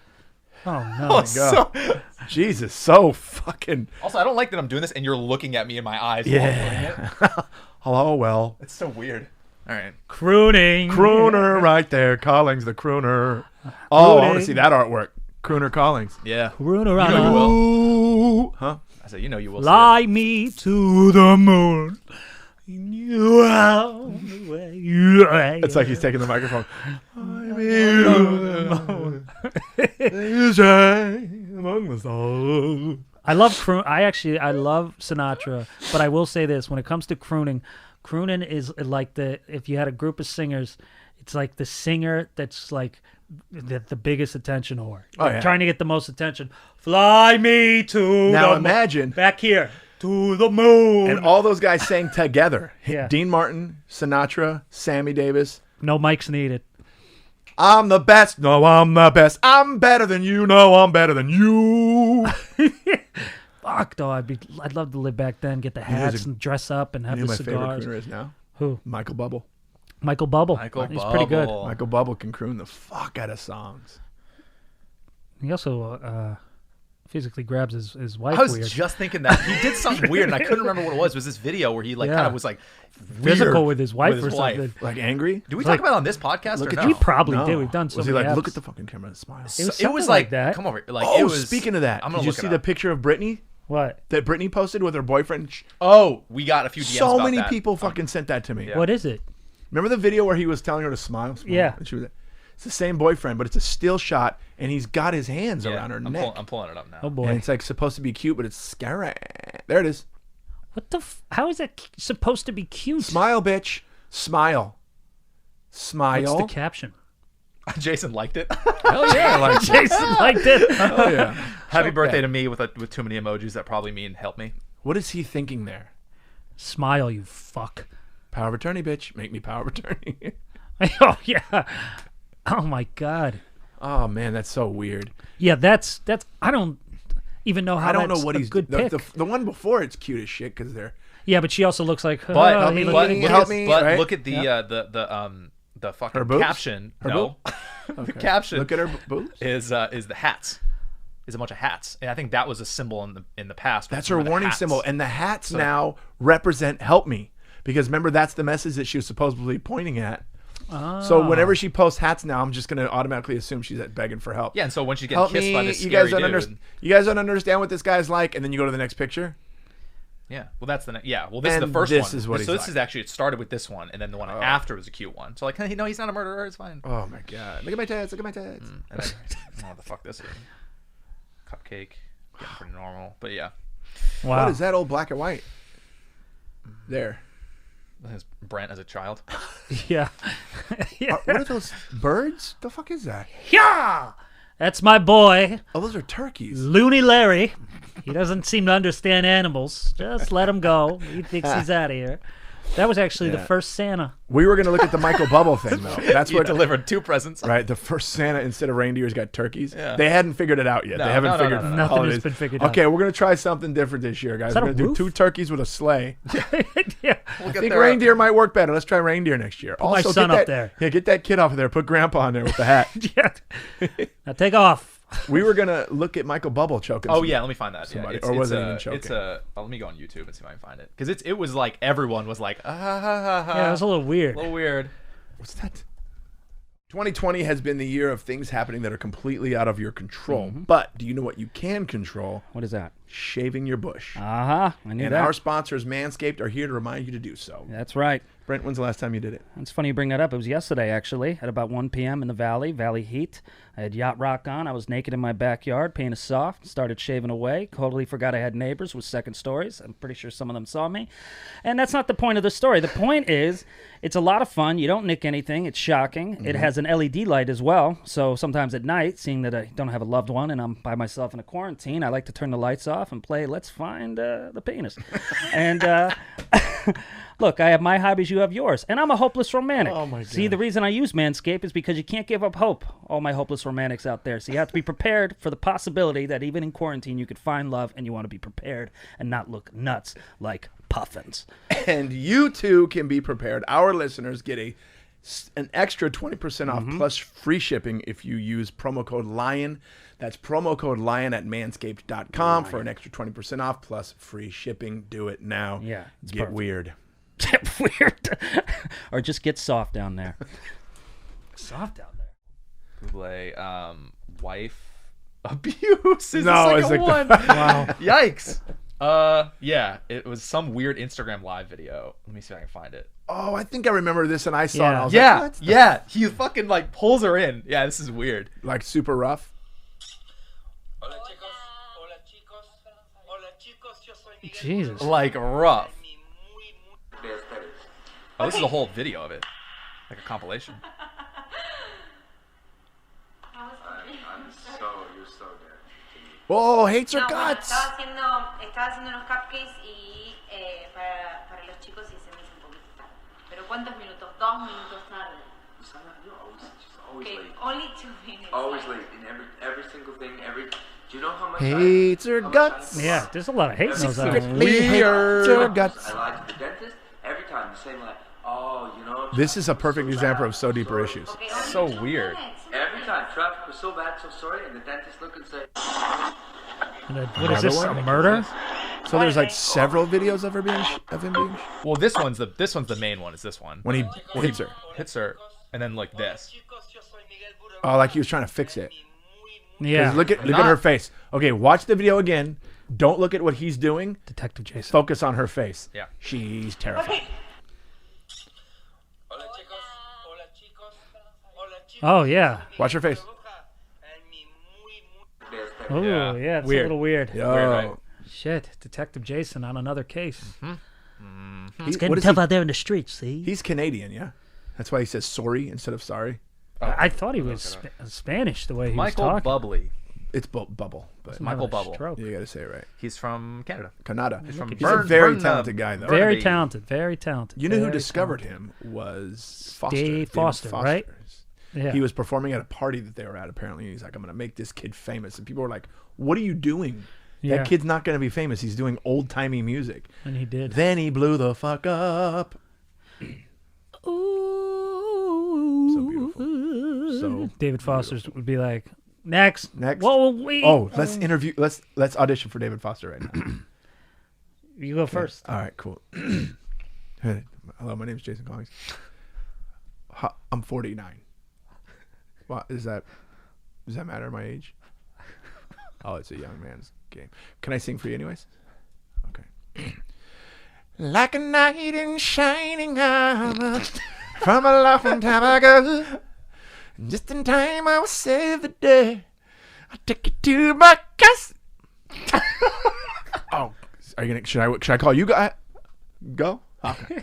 B: Oh no.
C: God. Jesus, so fucking.
D: Also, I don't like that I'm doing this and you're looking at me in my eyes.
C: Yeah.
D: While I'm doing it.
C: Hello, well.
D: It's so weird. All right.
B: Crooning.
C: Crooner right there. Collings, the crooner. Oh, I want to
B: Crooning.
C: see that artwork. Crooner Collings.
D: Yeah.
B: Crooner
D: You know you will.
C: Ooh. Huh?
D: I said, you know you will.
B: Fly me to the moon. You out the way.
C: It's like he's taking the microphone. You say among the stars.
B: I love I love Sinatra, but I will say this: when it comes to crooning is like if you had a group of singers, it's like the singer that's like the biggest attention whore.
C: Oh,
B: Like,
C: yeah.
B: trying to get the most attention. Fly me to
C: Now
B: the
C: imagine.
B: back here to the moon.
C: And all those guys sang together.
B: Yeah.
C: Dean Martin, Sinatra, Sammy Davis.
B: No mics needed.
C: I'm the best. No, I'm the best. I'm better than you. No, I'm better than you.
B: Fuck, though, I'd love to live back then, get the
C: who's
B: hats
C: a-
B: and dress up and have
C: You know
B: the
C: who my favorite
B: cigars.
C: crooner is now?
B: Who?
C: Michael Bubble.
B: Michael Bubble.
D: Michael
B: He's pretty good.
D: Bubble.
C: Michael Bubble can croon the fuck out of songs.
B: He also physically grabs his wife
D: I was
B: weird.
D: just thinking that he did something weird, and I couldn't remember what it was. It was this video where he like
B: Yeah.
D: kind of was like
B: Physical
D: weird
B: with his wife
D: with
B: or
D: his wife.
B: something.
C: Like angry?
D: Do we
B: Like,
D: talk about it on this podcast?
C: Look
D: or
C: at
D: no?
B: We probably
C: No.
B: did. We've done so
C: Was he
B: many
C: like,
B: apps.
C: look at the fucking camera and smile?
B: It was
D: It was
B: something
D: like
B: that.
D: Come over. Like
C: Oh,
D: it was.
C: speaking of that,
D: I'm
C: did
D: gonna
C: you
D: look
C: see
D: it
C: the
D: up.
C: picture of Britney
B: What?
C: that Britney posted with her boyfriend?
D: Oh, we got a few DMs
C: So
D: about
C: many
D: that.
C: people fucking sent that to me.
D: Yeah.
B: What is it?
C: Remember the video where he was telling her to smile?
B: Yeah.
C: And she was. It's the same boyfriend, but it's a still shot, and he's got his hands
D: Yeah,
C: around her
D: I'm
C: neck.
D: I'm pulling it up now.
B: Oh
C: And
B: boy.
C: it's like supposed to be cute, but it's scary. There it is.
B: What the? How is that supposed to be cute?
C: Smile, bitch. Smile. Smile.
B: What's the caption?
D: Jason liked it.
C: Hell yeah, I like it.
B: Jason liked it.
C: Oh yeah.
D: Happy
C: So
D: birthday
C: bad.
D: to me with too many emojis that probably mean help me.
C: What is he thinking there?
B: Smile, you fuck.
C: Power of attorney, bitch. Make me power of attorney.
B: Oh yeah. Oh my god.
C: Oh man, that's so weird.
B: Yeah, that's. I don't even know how.
C: I don't know
B: that's
C: what
B: a
C: he's
B: good
C: the,
B: pick.
C: the one before it's cute as shit because they're
B: Yeah, but she also looks like.
D: But
B: oh,
C: me,
B: he
C: but
B: looks-
C: look at- help me,
D: But
C: right?
D: look at the
B: Yeah.
D: the
C: Her
D: fucking
C: boobs?
D: caption.
C: Her
D: No, The caption
C: Look at her boobs.
D: is the hats. Is a bunch of hats, and I think that was a symbol in the past.
C: That's her
D: Remember the
C: warning
D: hats?
C: symbol, and the hats now represent "help me," because remember that's the message that she was supposedly pointing at. So whenever she posts hats now, I'm just gonna automatically assume she's begging for help.
D: Yeah, and so when she's getting
C: Help
D: kissed
C: me!
D: by this
C: You
D: scary
C: guys don't
D: dude,
C: understand. You guys don't understand what this guy's like, and then you go to the next picture.
D: yeah. Well, that's the yeah. Well, this is
C: And
D: the first
C: this
D: one.
C: is what he's
D: so this
C: like.
D: is actually it started with this one, and then the one after was a cute one. So like, hey, no, he's not a murderer. It's fine.
C: Oh my god! Look at my tits! Look at my tits!
D: And then, I don't know what the fuck this is. Cupcake. Getting pretty normal, but yeah.
B: Wow.
C: What is that old black and white? There.
D: I think it's Brent as a child.
B: Yeah. Yeah.
C: What are those birds? The fuck is that?
B: Yeah. That's my boy,
C: Oh, those are turkeys.
B: Looney Larry. He doesn't seem to understand animals. Just let him go. He thinks he's out of here. That was actually the first Santa.
C: We were gonna look at the Michael Bubble thing though. That's
D: You
C: what
D: delivered 2 presents.
C: Right, the first Santa instead of reindeers got turkeys.
D: Yeah.
C: They hadn't figured it out yet.
D: No,
C: they haven't
D: no, no,
C: figured
D: no, no.
B: Nothing
C: holidays.
B: has been figured out.
C: Okay, we're gonna try something different this year, guys.
B: that
C: We're
B: a
C: gonna do
B: roof?
C: 2 turkeys with a sleigh.
B: Yeah.
C: I think reindeer might work better. Let's try reindeer next year.
B: my son
C: get
B: up there.
C: Yeah, get that kid off of there. Put Grandpa on there with the hat.
B: Yeah. Now take off.
C: We were gonna look at Michael Bubble choking.
D: Oh
C: some-
D: yeah, let me find that.
C: somebody-
D: Yeah,
C: or was it even
D: It's
C: choking?
D: let me go on YouTube and see if I can find it because it was like everyone was like
B: Yeah, it was a little weird.
D: a little weird.
C: What's that? 2020 has been the year of things happening that are completely out of your control. But do you know what you can control?
F: What is that?
C: Shaving your bush.
F: I knew
C: And
F: that.
C: our sponsors, Manscaped, are here to remind you to do so.
F: That's right.
C: Brent, when's the last time you did it?
F: It's funny you bring that up. It was yesterday, actually, at about 1 p.m. in the Valley Heat. I had yacht rock on. I was naked in my backyard, painted soft, started shaving away. Totally forgot I had neighbors with second stories. I'm pretty sure some of them saw me. And that's not the point of the story. The point is, it's a lot of fun. You don't nick anything. It's shocking. It has an LED light as well. So sometimes at night, seeing that I don't have a loved one and I'm by myself in a quarantine, I like to turn the lights off and play Let's Find the Penis. And look, I have my hobbies, you have yours. And I'm a hopeless romantic.
C: Oh, my
F: See,
C: God.
F: the reason I use Manscaped is because you can't give up hope, all my hopeless romantics out there. So you have to be prepared for the possibility that even in quarantine you could find love, and you want to be prepared and not look nuts like puffins.
C: And you too can be prepared. Our listeners get an extra 20% off plus free shipping if you use promo code LION. That's promo code LION at manscaped.com for an extra 20% off plus free shipping. Do it now.
F: Yeah, it's
C: Get
F: perfect.
C: weird.
F: Get weird. Or just get soft down there.
B: Soft out there.
D: Bublé, wife abuse. Is
C: No,
D: the
C: it's
D: second
C: like
D: one.
B: Wow.
D: Yikes. Yeah, it was some weird Instagram live video. Let me see if I can find it.
C: Oh, I think I remember this, and I saw it. And I was
D: Yeah,
C: like, what?
D: yeah. He fucking like pulls her in. Yeah, this is weird.
C: Like super rough.
A: Hola chicos, hola chicos, hola chicos, yo soy Miguel.
B: Jesus.
D: Like rough.
A: Mi muy, muy...
D: Oh, this is a whole video of it. Like a compilation.
A: You're so good.
C: Oh, hates her
G: No, bueno,
C: guts.
G: estaba haciendo unos cupcakes y para los chicos y se me hizo un poquito tarde. ¿Pero cuántos minutos? 2 minutos tarde.
A: You're always
G: Okay,
A: late.
G: only 2 minutes.
A: Always late in every single thing. Do you know how much
C: Hates her
A: how much
C: guts.
B: Yeah, there's a lot of hate in those
C: Secretly
B: eyes.
C: hates her guts.
A: I lied to the dentist every time. The same lie. Oh, you know.
C: This is a perfect example of so deeper issues.
G: Okay, only
D: So
G: 2
D: weird.
G: minutes.
A: Every time traffic was so bad, so sorry, and the dentist look and say,
B: And then, what is this? A murder?
C: So there's like several videos of her being of him being
D: Well, this one's the main one. Is this one
C: when he hits her.
D: hits her and then like this?
A: chicos, yo soy Miguel Burro.
C: Oh, like he was trying to fix it.
B: Yeah.
C: 'Cause Look at her face. Okay, watch the video again. Don't look at what he's doing.
B: Detective Jason.
C: Focus on her face.
D: Yeah.
C: She's terrified.
A: Hola chicos, hola chicos, hola chicos.
B: Oh, yeah.
C: Watch her face.
A: And mi muy, muy...
B: Oh,
D: Yeah.
B: yeah. It's
D: Weird.
B: a little weird.
C: Yo.
D: Weird, right?
B: Shit. Detective Jason on another case.
C: He's,
B: Getting
C: what is
B: tough
C: he?
B: out there in the streets, see?
C: He's Canadian, yeah. That's why he says sorry instead of sorry.
B: I thought he was Spanish the way he
D: Michael
B: was talking.
D: Bublé.
C: It's Bubble, but
D: Michael
B: Another
D: Bubble.
B: stroke.
C: you got to say it right.
D: He's from Canada.
C: Canada.
D: from
C: He's
D: Burn-
C: a very
D: Burn-
C: talented guy, though.
B: Very
D: Burnaby.
B: talented. Very talented.
C: You know who
B: very
C: discovered
B: talented.
C: him was Foster.
B: Dave
C: David
B: Foster, right? Yeah.
C: He was performing at a party that they were at, apparently. He's like, I'm going to make this kid famous. And people were like, what are you doing?
B: Yeah.
C: That kid's not going to be famous. He's doing old-timey music.
B: And he did.
C: Then he blew the fuck up.
B: Ooh.
C: So beautiful. so
B: David Foster's would be like, next.
C: Whoa,
B: wait.
C: Oh, let's interview. Let's audition for David Foster right now.
B: You go first.
C: All right, cool. Hey, hello, my name is Jason Collings. I'm 49. What does that matter? My age? Oh, it's a young man's game. Can I sing for you, anyways? Okay. Like a knight in shining armor from a long time ago. Just in time, I will save the day. I take you to my castle. Oh, are you gonna? Should I call you guy? Go. Okay.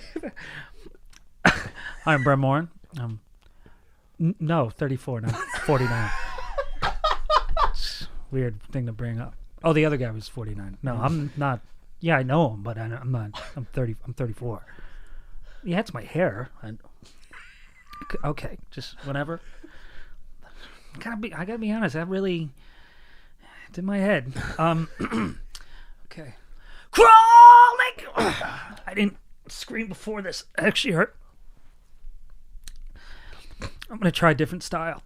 B: I'm Brent Morin. No, 34, not 49. Weird thing to bring up. Oh, the other guy was 49. No, I'm not. Yeah, I know him, but I'm not. I'm 30. I'm 34. Yeah, it's my hair. Okay, just whatever. I gotta be honest. That really, it's in my head. Okay. Crawling. I didn't scream before this. It actually hurt. I'm gonna try a different style.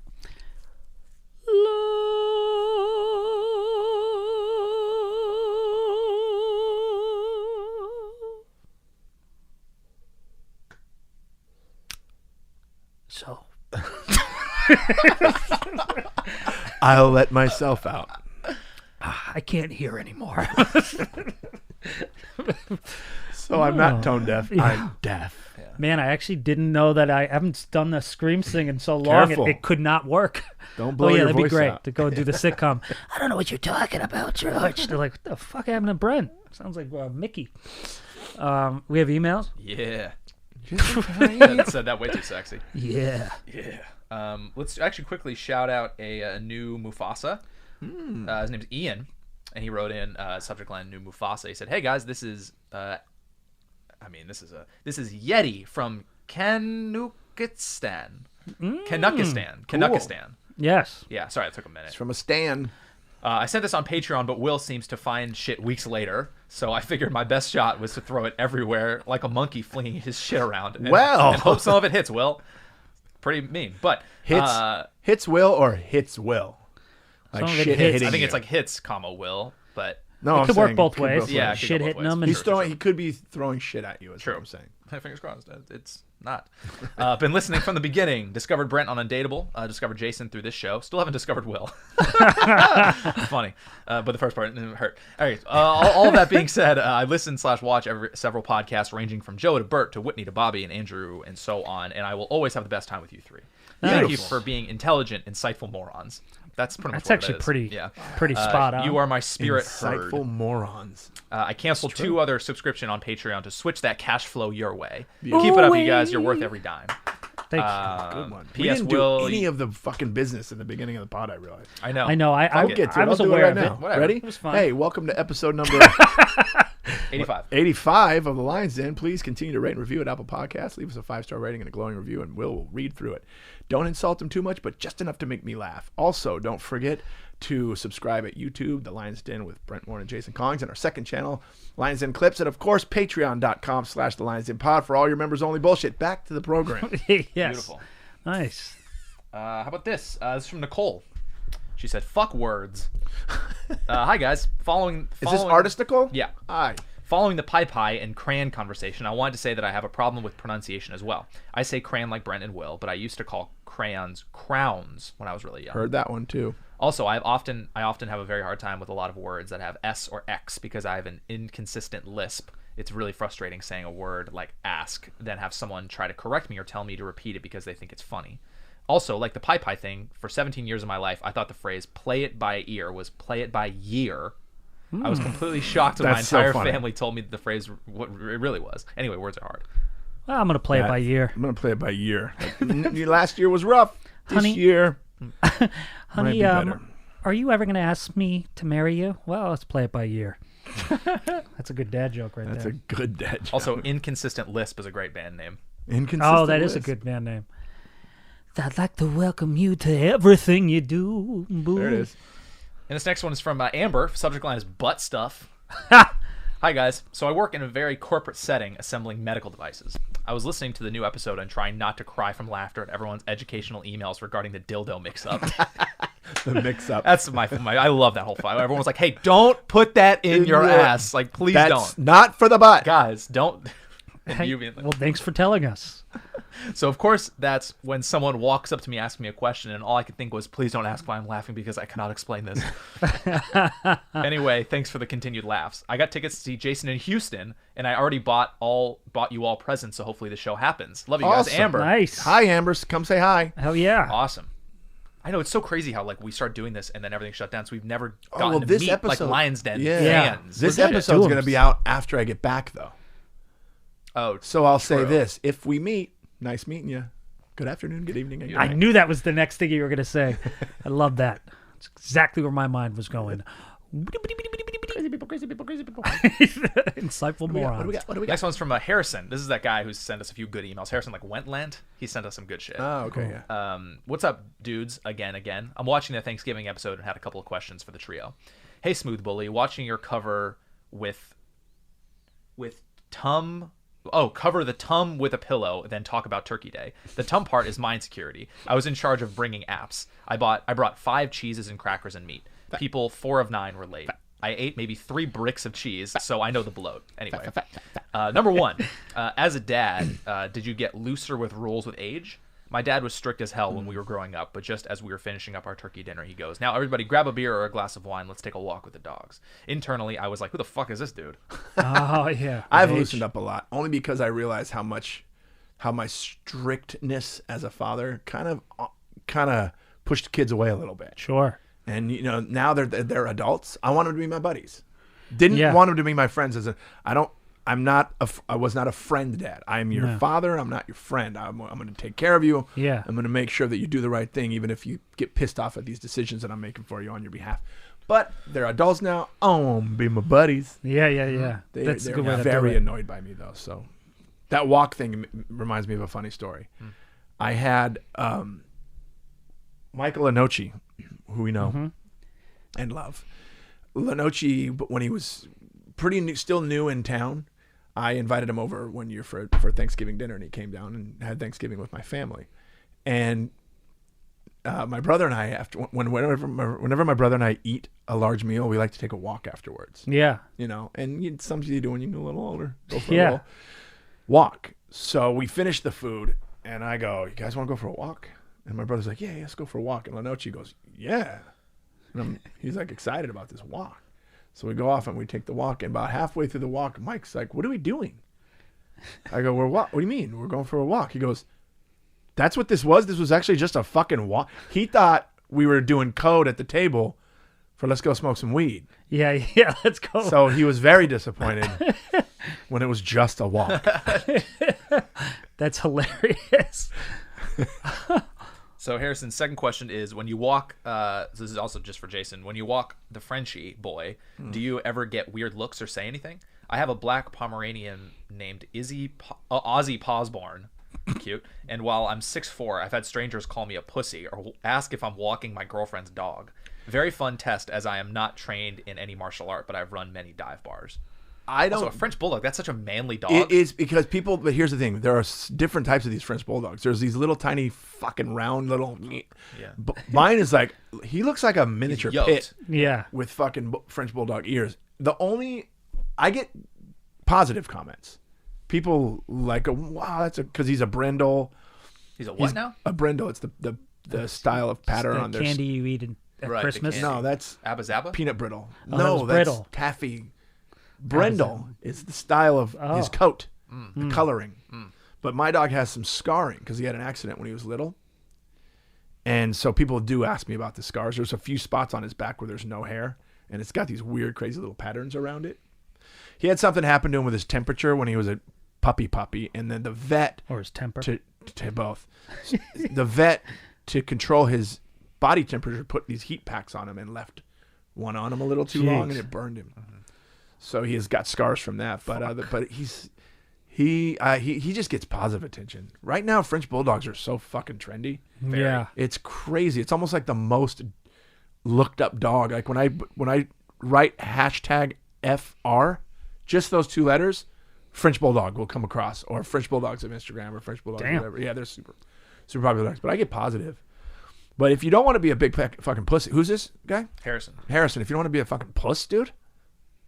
B: So
C: I'll let myself out.
B: I can't hear anymore.
C: So I'm not tone deaf. I'm deaf.
B: Man, I actually didn't know that. I haven't done the scream sing in so long. It could not work.
C: Don't blow your
B: that'd be
C: voice
B: great
C: out.
B: to go do the sitcom. I don't know what you're talking about, George. They're like, what the fuck happened to Brent? Sounds like Mickey. We have emails?
D: Yeah. That said that way too sexy.
B: Yeah.
D: Yeah. Let's actually quickly shout out a new Mufasa. His name's Ian, and he wrote in subject line new Mufasa. He said, "Hey guys, this is Yeti from Kanukistan. Kanukistan.
B: Yes.
D: Yeah, sorry, it took a minute.
C: It's from a stan.
D: I sent this on Patreon, but Will seems to find shit weeks later, so I figured my best shot was to throw it everywhere like a monkey flinging his shit around. And hope some of it hits, Will. Pretty mean, but
C: hits Will or hits Will. Like
B: Some of it
C: shit
B: hits.
C: hitting
D: I think
C: you.
D: it's like hits, Will, but
C: No,
B: It
C: I'm
B: could work
C: saying
B: both
C: it could
B: ways.
D: Yeah, it could
B: shit
D: go both
B: hitting
D: ways.
B: them.
C: He's
B: And
C: throwing. He could be throwing shit at you. Is what I'm saying.
D: fingers crossed. It's not. Been listening from the beginning. Discovered Brent on Undateable. Discovered Jason through this show. Still haven't discovered Will. Funny. But the first part hurt. All right. All of that being said, I listen/watch several podcasts ranging from Joe to Bert to Whitney to Bobby and Andrew and so on. And I will always have the best time with you three. Thank you for being intelligent, insightful morons. That's pretty much
B: That's
D: what
B: actually
D: it is.
B: pretty,
D: Yeah.
B: pretty spot on.
D: You are my spirit herd.
C: Insightful morons.
D: I canceled 2 other subscription on Patreon to switch that cash flow your way. Keep it up, you guys. You're worth every dime.
B: Thank you.
C: Good one.
D: P.S.
C: We didn't
D: Will,
C: do any of the fucking business in the beginning of the pod. I realized.
D: I know.
B: I know.
C: I'll get to it.
B: I was
C: I'll do
B: aware
C: it right
B: of
C: now.
B: it.
D: Whatever.
C: Ready?
B: It was fun.
C: Hey, welcome to episode number
D: 85.
C: 85 of the Lions Den. Please continue to rate and review at Apple Podcasts. Leave us a 5-star rating and a glowing review, and we'll read through it. Don't insult them too much, but just enough to make me laugh. Also, don't forget to subscribe at YouTube, The Lions Den with Brent Morin and Jason Collings, and our second channel, Lions Den Clips, and of course, patreon.com/The Lions Den Pod for all your members only bullshit. Back to the program.
B: Yes.
D: Beautiful.
B: Nice.
D: How about this? This is from Nicole. She said, "Fuck words." Hi guys. Following
C: Is this artistical?
D: Yeah.
C: Hi.
D: Following the pie and crayon conversation, I wanted to say that I have a problem with pronunciation as well. I say crayon like Brent and Will, but I used to call crayons crowns when I was really young.
C: Heard that one too.
D: Also, I often have a very hard time with a lot of words that have S or X because I have an inconsistent lisp. It's really frustrating saying a word like ask, then have someone try to correct me or tell me to repeat it because they think it's funny. Also, like the pie thing, for 17 years of my life, I thought the phrase play it by ear was play it by year. I was completely shocked when my
C: That's so
D: entire
C: funny.
D: family told me that the phrase what it really was. Anyway, words are hard.
B: Well, I'm going to play it by year.
C: I'm going to play it by year. Last year was rough. This
B: Honey-
C: year,
B: Honey,
C: be better.
B: are you ever going to ask me to marry you? Well, let's play it by year. That's a good dad joke right
C: that's
B: there.
C: a good dad joke.
D: Also, Inconsistent Lisp is a great band name.
C: Inconsistent
B: Oh, that is a
C: list.
B: good band name. I'd like to welcome you to everything you do. Boo.
C: There it is.
D: And this next one is from Amber. Subject line is butt stuff. Hi, guys. So I work in a very corporate setting assembling medical devices. I was listening to the new episode and trying not to cry from laughter at everyone's educational emails regarding the dildo mix-up.
C: The mix-up.
D: That's my I love that whole file. Everyone was like, hey, don't put that in your ass. Like, please
C: That's
D: don't.
C: not for the butt.
D: Guys, don't. And
B: Hey,
D: you being like,
B: well, thanks for telling us.
D: so, of course, that's when someone walks up to me asking me a question, and all I could think was, please don't ask why I'm laughing because I cannot explain this. Anyway, thanks for the continued laughs. I got tickets to see Jason in Houston, and I already bought you all presents, so hopefully the show happens. Love you guys.
C: Awesome.
D: Amber.
B: Nice.
C: Hi, Amber. Come say hi.
B: Hell yeah.
D: Awesome. I know, it's so crazy how like we start doing this and then everything shut down, so we've never gotten
C: well,
D: to
C: this
D: meet
C: episode-
D: like Lion's Den
C: Yeah.
D: fans.
C: This
B: We're good at
C: episode's
B: doing
C: going to be
B: this.
C: out after I get back, though.
D: Oh,
C: So I'll say
D: True.
C: this. If we meet, nice meeting you. Good afternoon, good evening. And good
B: I
C: night.
B: knew that was the next thing you were going to say. I love that. It's exactly where my mind was going.
C: Crazy people, crazy people, crazy people.
B: Insightful morons.
C: What do we got? What do we got?
D: next one's from Harrison. This is that guy who sent us a few good emails. Harrison like Wentland. He sent us some good shit.
C: Oh, okay, yeah.
D: What's up, dudes? Again. I'm watching the Thanksgiving episode and had a couple of questions for the trio. Hey, Smooth Bully, watching your cover with Tum. Oh, cover the Tum with a pillow, then talk about Turkey Day. The Tum part is my insecurity. I was in charge of bringing apps. I brought 5 cheeses and crackers and meat. People 4 of 9 were late. I ate maybe 3 bricks of cheese, so I know the bloat. Anyway, number 1, as a dad, did you get looser with rules with age? My dad was strict as hell when we were growing up, but just as we were finishing up our turkey dinner, he goes, now everybody grab a beer or a glass of wine. Let's take a walk with the dogs. Internally, I was like, who the fuck is this dude?
B: Oh, yeah.
C: I've
B: Age.
C: loosened up a lot, only because I realize how my strictness as a father kind of pushed kids away a little bit.
B: Sure.
C: And now they're adults. I want them to be my buddies. Didn't
B: Yeah.
C: want them to be my friends I was not a friend dad. I'm your
B: No.
C: father. I'm not your friend. I'm going to take care of you.
B: Yeah.
C: I'm going to make sure that you do the right thing, even if you get pissed off at these decisions that I'm making for you on your behalf. But they're adults now. I want 'em to be my buddies.
B: Yeah, yeah, yeah. That's a
C: They're
B: good way to do
C: very
B: it.
C: annoyed by me, though. So that walk thing reminds me of a funny story. I had Michael Lenoci, who we know and love. Lenoci, when he was pretty new, still new in town, I invited him over one year for Thanksgiving dinner, and he came down and had Thanksgiving with my family. And my brother and I, whenever my brother and I eat a large meal, we like to take a walk afterwards.
B: Yeah.
C: And sometimes you do when you get a little older. Go for a
B: Yeah.
C: little walk. So we finished the food, and I go, you guys want to go for a walk? And my brother's like, yeah, let's go for a walk. And Lenoci goes, yeah. And he's like excited about this walk. So we go off and we take the walk. And about halfway through the walk, Mike's like, what are we doing? I go, what do you mean? We're going for a walk. He goes, that's what this was? This was actually just a fucking walk? He thought we were doing code at the table for let's go smoke some weed.
B: Yeah, yeah. Let's go.
C: So he was very disappointed when it was just a walk.
B: That's hilarious.
D: So Harrison's second question is, when you walk, this is also just for Jason, when you walk the Frenchie boy, do you ever get weird looks or say anything? I have a black Pomeranian named Ozzy Posborn. Cute. And while I'm 6'4", I've had strangers call me a pussy or ask if I'm walking my girlfriend's dog. Very fun test, as I am not trained in any martial art, but I've run many dive bars.
C: I don't.
D: Also, a French bulldog, that's such a manly dog.
C: It is because people. But here's the thing: there are different types of these French bulldogs. There's these little tiny fucking round little.
D: Yeah.
C: Mine is like he looks like a miniature
D: yoked.
C: pit
B: Yeah.
C: with fucking French bulldog ears. I get positive comments. People like, wow, that's because he's a brindle.
D: He's a what now?
C: A brindle. It's the style of pattern
B: The
C: on their
B: candy you eat at
D: Right, the
B: Christmas.
D: candy.
C: No, that's
D: Abba Zaba?
C: peanut brittle.
B: Oh, that
C: No,
B: was
C: that's
B: brittle.
C: taffy. Brindle is the style of his coat, the coloring. But my dog has some scarring because he had an accident when he was little. And so people do ask me about the scars. There's a few spots on his back where there's no hair, and it's got these weird, crazy little patterns around it. He had something happen to him with his temperature when he was a puppy, and then the vet
B: Or his temper.
C: to both. The vet, to control his body temperature, put these heat packs on him and left one on him a little too long, and it burned him. So he has got scars from that. But he just gets positive attention. Right now, French bulldogs are so fucking trendy.
B: Yeah.
C: It's crazy. It's almost like the most looked up dog. Like when I write hashtag FR, just those 2 letters, French Bulldog will come across, or French Bulldogs on Instagram, or French Bulldogs,
B: Damn.
C: whatever. Yeah, they're super popular dogs. But I get positive. But if you don't want to be a big fucking pussy, who's this guy?
D: Harrison.
C: Harrison. If you don't want to be a fucking puss, dude,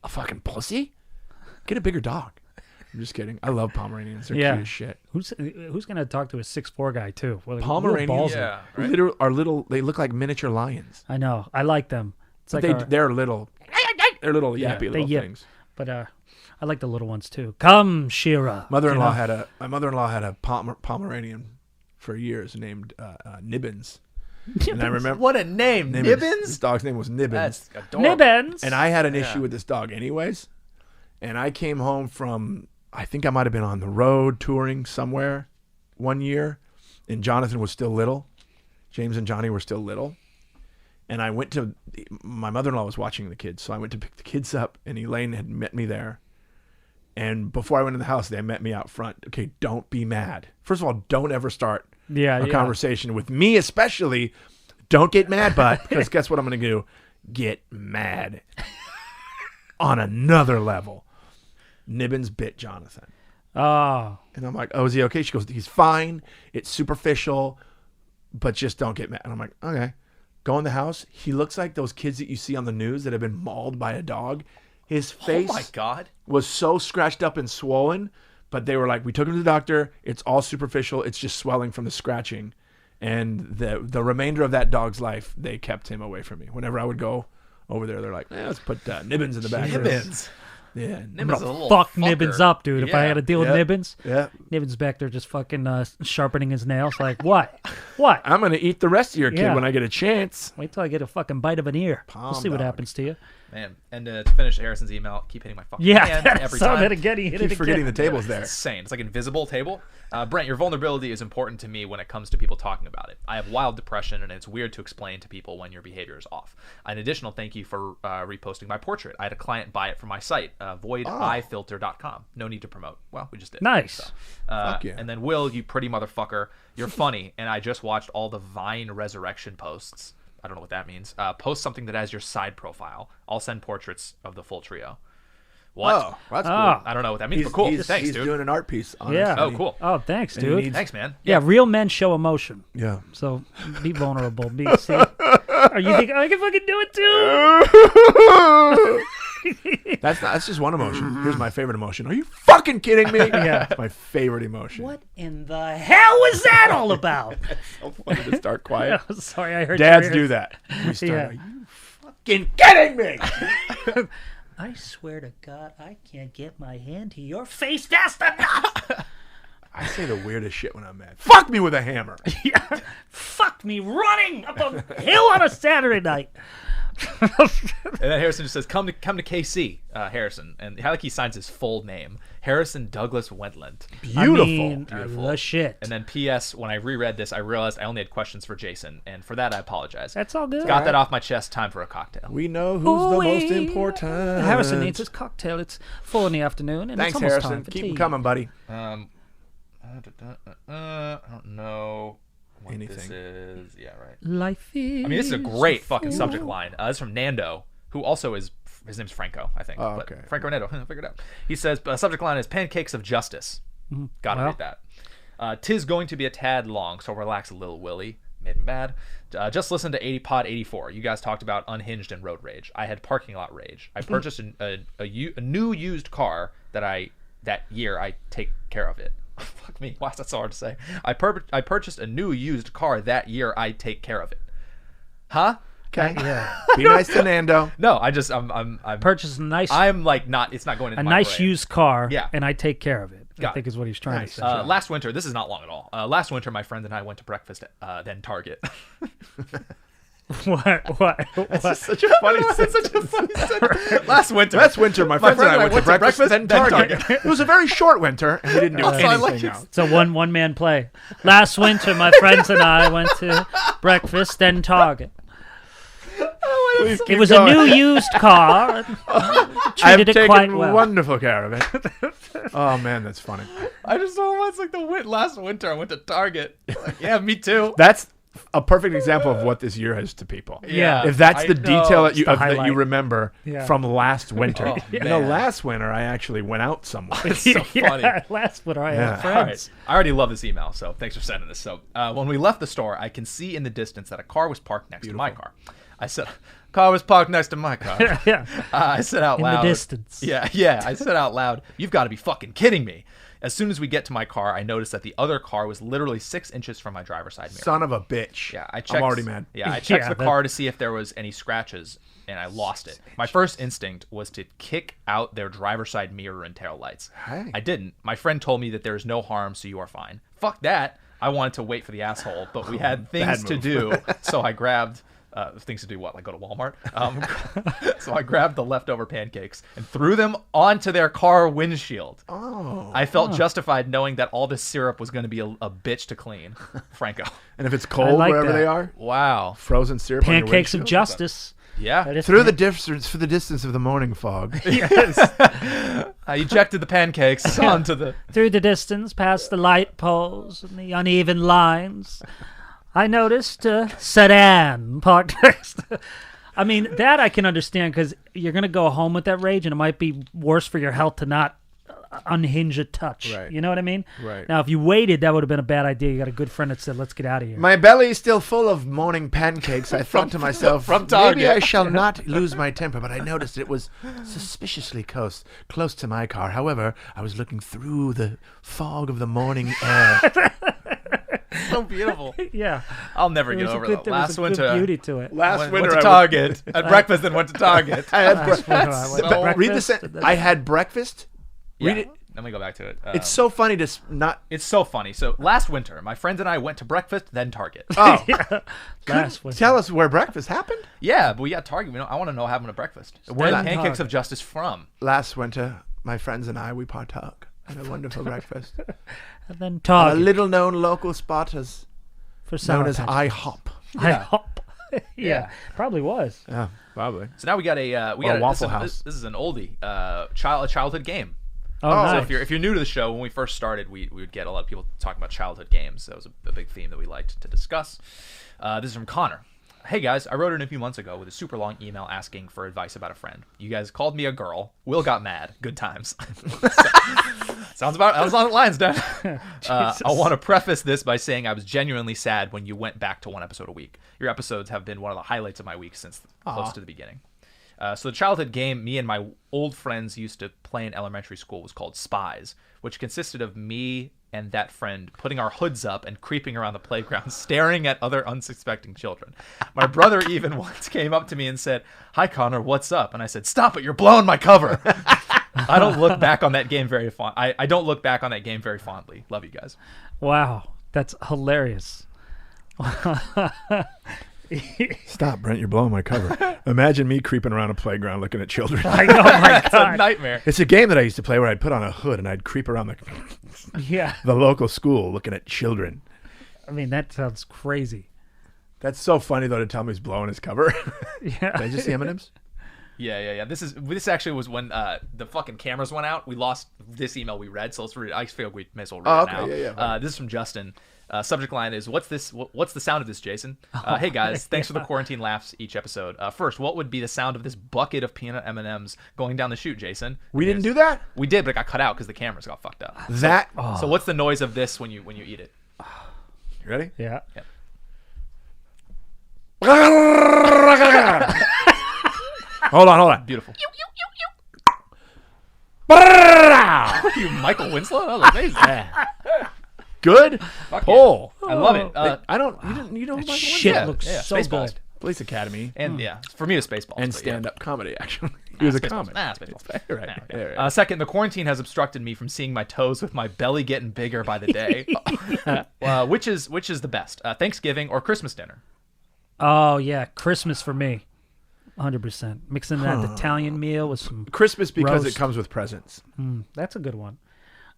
C: a fucking pussy, get a bigger dog. I'm just kidding. I love Pomeranians. They're cute as shit.
B: Who's gonna talk to a 6'4" guy too? Well,
C: Pomeranians
D: Yeah, right.
C: are little. They look like miniature lions.
B: I know. I like them. It's like
C: They're little. They're little yappy little
B: yip.
C: things.
B: But I like the little ones too. Come, Shira.
C: Mother-in-law
B: You know?
C: my mother-in-law had a Pomeranian for years named Nibbins. And I remember
D: What a name,
C: This
D: Nibbins.
C: dog's name was Nibbins.
D: That's adorable.
B: Nibbins.
C: And I had an issue with this dog anyways. And I came home from, I think I might have been on the road touring somewhere one year. And Jonathan was still little. James and Johnny were still little. And I went to, my mother-in-law was watching the kids. So I went to pick the kids up and Elaine had met me there. And before I went in the house, they met me out front. Okay, don't be mad. First of all, don't ever start a conversation with me, especially. Don't get mad, bud, because guess what I'm going to do? Get mad on another level. Nibbins bit Jonathan.
B: Oh.
C: And I'm like, oh, is he okay? She goes, he's fine. It's superficial, but just don't get mad. And I'm like, okay. Go in the house. He looks like those kids that you see on the news that have been mauled by a dog. His face
D: Oh my God.
C: was so scratched up and swollen, but they were like, we took him to the doctor. It's all superficial. It's just swelling from the scratching. And the remainder of that dog's life, they kept him away from me. Whenever I would go over there, they're like, let's put Nibbins in the back.
D: Nibbins.
C: Yeah.
D: Nibbins is a little
B: Fuck
D: fucker.
B: Nibbins up, dude. If I had to deal with
C: Yeah.
B: Nibbins,
C: Yeah.
B: Nibbins back there just fucking sharpening his nails. Like, what? What?
C: I'm going to eat the rest of your kid
B: Yeah.
C: when I get a chance.
B: Wait till I get a fucking bite of an ear. We'll
C: Palm
B: see what
C: dog.
B: happens to you.
D: Man, and to finish Harrison's email, keep hitting my fucking
B: Yeah,
D: hand
B: that's
D: every
B: so
D: time.
B: that again. He hit
C: Keep
B: it
C: forgetting
B: again.
C: the table's there.
D: It's insane. It's like an invisible table. Brent, your vulnerability is important to me when it comes to people talking about it. I have wild depression, and it's weird to explain to people when your behavior is off. An additional thank you for reposting my portrait. I had a client buy it from my site, voideyefilter.com. No need to promote. Well, we just did.
B: Nice.
D: So,
C: Fuck yeah.
D: And then Will, you pretty motherfucker, you're funny, and I just watched all the Vine resurrection posts. I don't know what that means. Post something that has your side profile. I'll send portraits of the full trio. What?
C: Oh, that's cool.
B: Oh.
D: I don't know what that means, but cool. Thanks,
C: he's
D: dude.
C: doing an art piece on
B: Yeah.
C: us,
D: Oh,
C: and he-
D: cool.
B: Oh, thanks,
C: And he
B: dude.
C: needs-
D: Thanks, man.
B: Yeah, real men show emotion.
C: Yeah.
B: So be vulnerable. See? Or you think I can fucking do it too?
C: That's just one emotion. Here's my favorite emotion. Are you fucking kidding me?
B: Yeah.
C: It's my favorite emotion.
B: What in the hell was that all about?
C: So funny to start quiet.
B: Sorry, I heard
C: Dads
B: your
C: do
B: ears.
C: that. We start.
B: Yeah.
C: Are you fucking kidding me?
B: I swear to God, I can't get my hand to your face fast enough.
C: I say the weirdest shit when I'm mad. Fuck me with a hammer.
B: Yeah. Fuck me running up a hill on a Saturday night.
D: And then Harrison just says, "Come to KC, Harrison," and how like he signs his full name, Harrison Douglas Wendland.
C: Beautiful.
B: I mean,
D: Beautiful.
B: the shit.
D: And then P.S. When I reread this, I realized I only had questions for Jason, and for that I apologize.
B: That's all good.
D: Got that off my chest. Time for a cocktail.
C: We know who's the most important.
B: Harrison needs his cocktail. It's 4 in the afternoon, and
C: Thanks,
B: it's almost
C: Harrison.
B: time for
C: Keep
B: tea.
C: them coming, buddy.
D: I don't know what
C: Anything.
D: this is. Yeah, right.
B: Life is.
D: I mean, this is a great fucking subject line. This is from Nando, who also is, his name's Franco, I think.
C: Oh,
D: but
C: okay.
D: Franco Nando, figure it out. He says, subject line is Pancakes of Justice. Gotta
B: Well.
D: read that. Tis going to be a tad long, so relax a little, Willie. Made him mad. Just listen to 80 Pod 84. You guys talked about unhinged and road rage. I had parking lot rage. I purchased a new used car that year I take care of it. Fuck me. Why is that so hard to say? I purchased a new used car that year. I take care of it. Huh?
C: Okay.
B: Yeah.
C: Be nice to Nando.
D: No, I'm
B: Purchase a nice,
D: I'm like not. It's not going into
B: a
D: my
B: nice
D: brain.
B: used car.
D: Yeah.
B: And I take care of it. I
D: Got
B: think
D: it.
B: is what he's trying
C: Nice.
B: to say.
D: Last winter, this is not long at all. Last winter, my friend and I went to breakfast at then Target.
B: What?
C: Such a funny
D: sentence. Last winter.
C: Last winter, my friends and I went to breakfast, then Target.
D: Target.
C: It was a very short winter, and we didn't do
D: Also, I like
C: anything
D: it.
C: else.
B: It's a one-man play. Last winter, my friends and I went to breakfast, then Target.
C: Please
B: It
C: keep
B: was
C: going.
B: a new used car. And
C: I've
B: treated it
C: taken
B: quite well.
C: wonderful care of it. Oh man, that's funny.
D: I just don't want it's like last winter I went to Target. Like, yeah, me too.
C: That's a perfect example of what this year is to people.
D: Yeah.
C: If that's
D: I
C: the
D: know.
C: detail that
B: It's
C: you
B: the
C: that you
B: highlight.
C: remember from last winter.
D: Oh,
C: You know,
D: man.
C: last winter I actually went out somewhere.
D: It's so funny.
B: Last winter I
C: Yeah.
B: had
D: All
B: friends.
D: right. I already love this email, so thanks for sending this. So when we left the store, I can see in the distance that a car was parked next to my car. I said, car was parked next to my car.
B: Yeah.
D: I said out
B: In
D: loud.
B: the distance.
D: Yeah. I said out loud, you've got to be fucking kidding me. As soon as we get to my car, I noticed that the other car was literally 6 inches from my driver's side mirror.
C: Son of a bitch.
D: Yeah, I checked.
C: I'm already mad.
D: Yeah, I checked
B: Yeah,
D: the
B: that-
D: car to see if there was any scratches, and I lost it. My first instinct was to kick out their driver's side mirror and tail lights.
C: Hey.
D: I didn't. My friend told me that there is no harm, so you are fine. Fuck that. I wanted to wait for the asshole, but we had things
C: Bad
D: to
C: move.
D: do, so I grabbed. Things to do what? Like go to Walmart? So I grabbed the leftover pancakes and threw them onto their car windshield.
C: Oh.
D: I felt justified knowing that all this syrup was going to be a bitch to clean. Franco.
C: And if it's cold
B: like
C: wherever
B: that.
C: they are,
D: Wow.
C: frozen syrup on your
B: Pancakes of
C: windshield.
B: justice.
D: Yeah.
B: That is
C: Through the
B: pan-
C: distance, for the distance of the morning fog.
D: I ejected the pancakes onto the.
B: Through the distance, past the light poles and the uneven lines, I noticed a sedan parked next. I mean, that I can understand because you're going to go home with that rage, and it might be worse for your health to not unhinge a touch.
C: Right.
B: You know what I mean?
C: Right.
B: Now, if you waited, that would have been a bad idea. You got a good friend that said, "Let's get out of here."
C: My belly is still full of morning pancakes. I thought to myself,
D: from Target.
C: maybe I shall not lose my temper, but I noticed it was suspiciously close to my car. However, I was looking through the fog of the morning air.
D: So beautiful.
B: Yeah.
D: I'll never
B: There
D: get
B: was a
D: over
B: good,
D: that.
B: there was
D: Last
B: a
D: winter,
B: good beauty to it.
C: Last
D: went
C: winter,
D: to Target at breakfast and went to Target.
C: I had
B: Last winter, I went to
D: so-
C: read the
B: breakfast,
C: sen-
B: and then-
C: I had breakfast.
D: Yeah.
C: Read it.
D: Let me go back to it.
C: It's so funny to not.
D: It's so funny. So last winter, my friends and I went to breakfast, then Target.
C: Oh,
B: Last winter.
C: tell us where breakfast happened.
D: Yeah, but we got Target. I want to know how happened to breakfast. Where the
B: Then
D: pancakes
B: Target.
D: of justice from?
C: Last winter, my friends and I we partook in a wonderful breakfast.
B: And then
C: A
B: Target
C: little-known local spot as
B: for
C: known as
B: Sour Patch.
C: IHOP.
B: I hope. Yeah, probably was.
C: Yeah, probably.
D: So now we got a
C: Or a Waffle
D: this,
C: House.
D: This is an oldie, a childhood game.
B: Oh,
D: So
B: nice.
D: if you're new to the show, when we first started, we would get a lot of people talking about childhood games. That was a big theme that we liked to discuss. This is from Connor. Hey guys, I wrote in a few months ago with a super long email asking for advice about a friend. You guys called me a girl. Will got mad. Good times. Sounds on the lines, Dad. I want to preface this by saying I was genuinely sad when you went back to one episode a week. Your episodes have been one of the highlights of my week since close to the beginning. So the childhood game me and my old friends used to play in elementary school was called Spies, which consisted of me and that friend putting our hoods up and creeping around the playground, staring at other unsuspecting children. My brother even once came up to me and said, "Hi, Connor, what's up?" And I said, "Stop it, you're blowing my cover." I don't look back on that game very I don't look back on that game very fondly. Love you guys.
B: Wow, that's hilarious.
C: Stop, Brent. You're blowing my cover. Imagine me creeping around a playground looking at children.
B: I know, my
D: It's a
B: God.
D: nightmare.
C: It's a game that I used to play where I'd put on a hood and I'd creep around
B: Yeah,
C: the local school looking at children.
B: I mean that sounds crazy.
C: That's so funny though to tell me he's blowing his cover.
B: Yeah,
C: Did I just see M&M's?
D: Yeah. This actually was when the fucking cameras went out. We lost this email we read, so let's read it. I feel we may as well read
C: Oh,
D: it
C: okay,
D: now.
C: yeah.
D: This is from Justin. Subject line is, what's this? What's the sound of this, Jason? Hey guys, thanks for the quarantine laughs each episode. First, what would be the sound of this bucket of peanut M&Ms going down the chute, Jason?
C: We didn't do that?
D: We did, but it got cut out because the cameras got fucked up.
C: That.
D: So what's the noise of this when you eat it?
C: You ready?
B: yeah.
C: Hold on.
D: Beautiful. You Michael Winslow? That was amazing.
C: Good
D: Fuck
C: pull.
D: yeah. I love it.
C: I don't. You know Michael
B: Shit
C: Winslow?
B: looks
D: yeah,
B: so
D: Spaceballs.
B: good.
C: Police Academy
D: And yeah, for me, it's Spaceballs.
C: and
D: but yeah.
C: stand-up comedy. Actually, he was a
D: Spaceballs.
C: comic.
D: Nah, Spaceballs.
C: Right.
D: Yeah.
C: Right.
D: Second, the quarantine has obstructed me from seeing my toes with my belly getting bigger by the day. Which is the best? Thanksgiving or Christmas dinner?
B: Oh yeah, Christmas for me, 100%. Mixing that Italian meal with some.
C: Christmas because
B: Roast.
C: it comes with presents.
B: That's a good one.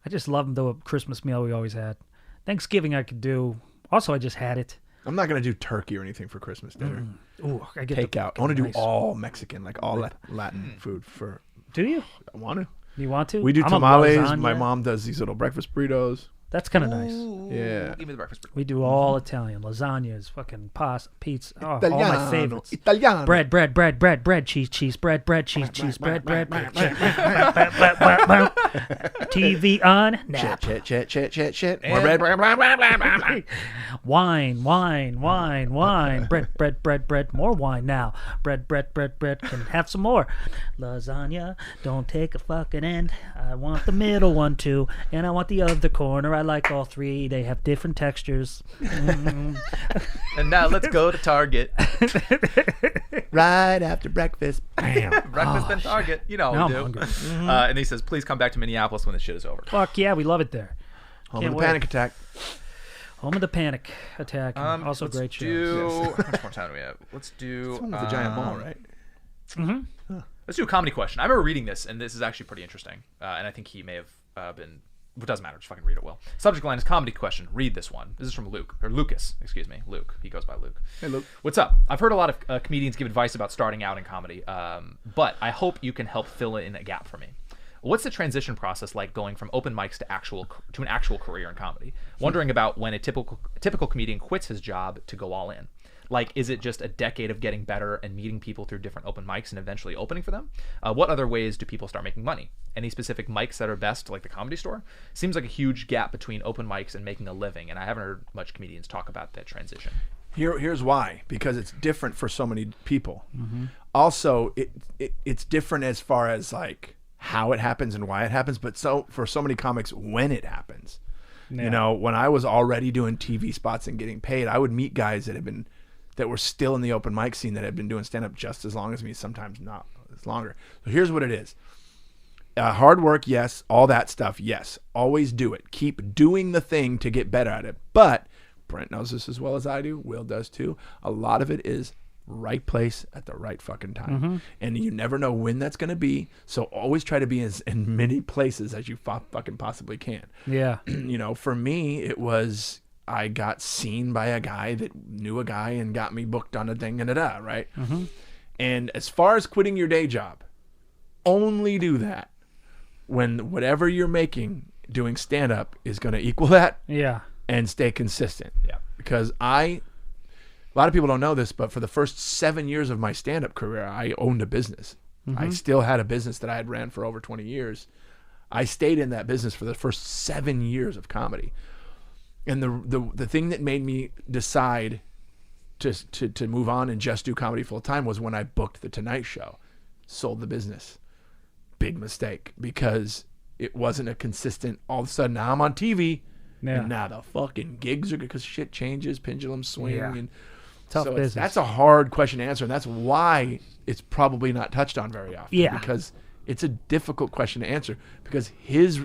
B: I just love the Christmas meal we always had. Thanksgiving I could do. Also, I just had it.
C: I'm not gonna do turkey or anything for Christmas dinner.
B: Ooh, I get
C: Takeout. I want to do all Mexican, like all Latin food. For
B: Do you?
C: I want to.
B: You want to?
C: We do
B: I'm a
C: tamales.
B: lasagna.
C: My mom does these little breakfast burritos.
B: That's kind of nice.
C: Yeah.
D: Give me the breakfast burrito.
B: We do all Italian. Lasagnas, fucking pasta, pizza. Oh, all my
C: Italiano,
B: favorites.
C: Italiano.
B: Bread, cheese, bread, cheese, bread. TV on, nap.
C: Shit.
D: And
C: More bread.
B: Wine. Bread. More wine now. Bread. Can have some more. Lasagna, don't take a fucking end. I want the middle one too, and I want the other corner. I like all three. They have different textures.
D: And now let's go to Target.
C: Right after breakfast. Bam.
D: Breakfast and Target. You know
B: Now
D: what we
B: I'm
D: do.
B: hungry.
D: And he says, please come back to Minneapolis when this shit is over.
B: Fuck yeah, we love it there.
C: Home
B: Can't
C: of the
B: wait.
C: panic attack.
B: Home of the Panic Attack. And also
D: let's
B: great shows.
D: do, how much more time do we have? Let's do.
C: It's one with the giant ball, right?
D: Let's do a comedy question. I remember reading this, and this is actually pretty interesting. And I think he may have been. It doesn't matter. Just fucking read it well. Subject line is comedy question. Read this one. This is from Lucas. Excuse me, Luke. He goes by Luke.
C: Hey, Luke.
D: What's up? I've heard a lot of comedians give advice about starting out in comedy, but I hope you can help fill in a gap for me. What's the transition process like going from open mics to an actual career in comedy? Wondering about when a typical comedian quits his job to go all in. Like, is it just a decade of getting better and meeting people through different open mics and eventually opening for them? What other ways do people start making money? Any specific mics that are best, like the Comedy Store? Seems like a huge gap between open mics and making a living, and I haven't heard much comedians talk about that transition.
C: Here's why. Because it's different for so many people. Also, it's different as far as like how it happens and why it happens, but so for so many comics, when it happens. You know, when I was already doing TV spots and getting paid, I would meet guys that were still in the open mic scene that had been doing stand-up just as long as me, sometimes not as longer. So here's what it is. Hard work, yes. All that stuff, yes. Always do it. Keep doing the thing to get better at it. But Brent knows this as well as I do. Will does too. A lot of it is right place at the right fucking time. And you never know when that's going to be. So always try to be in many places as you fucking possibly can.
B: Yeah.
C: You know, for me, it was... I got seen by a guy that knew a guy and got me booked on a thing and right? And as far as quitting your day job, only do that when whatever you're making doing stand-up is going to equal that
B: Yeah.
C: and stay consistent.
D: Yeah.
C: Because a lot of people don't know this, but for the first 7 years of my stand-up career, I owned a business. I still had a business that I had ran for over 20 years. I stayed in that business for the first 7 years of comedy. And the thing that made me decide to move on and just do comedy full time was when I booked the Tonight Show, sold the business. Big mistake, because it wasn't a consistent. All of a sudden, now I'm on TV, and now the fucking gigs are because shit changes, pendulums swing, and
B: Tough business.
C: That's a hard question to answer, and that's why it's probably not touched on very often.
B: Yeah.
C: Because it's a difficult question to answer, because his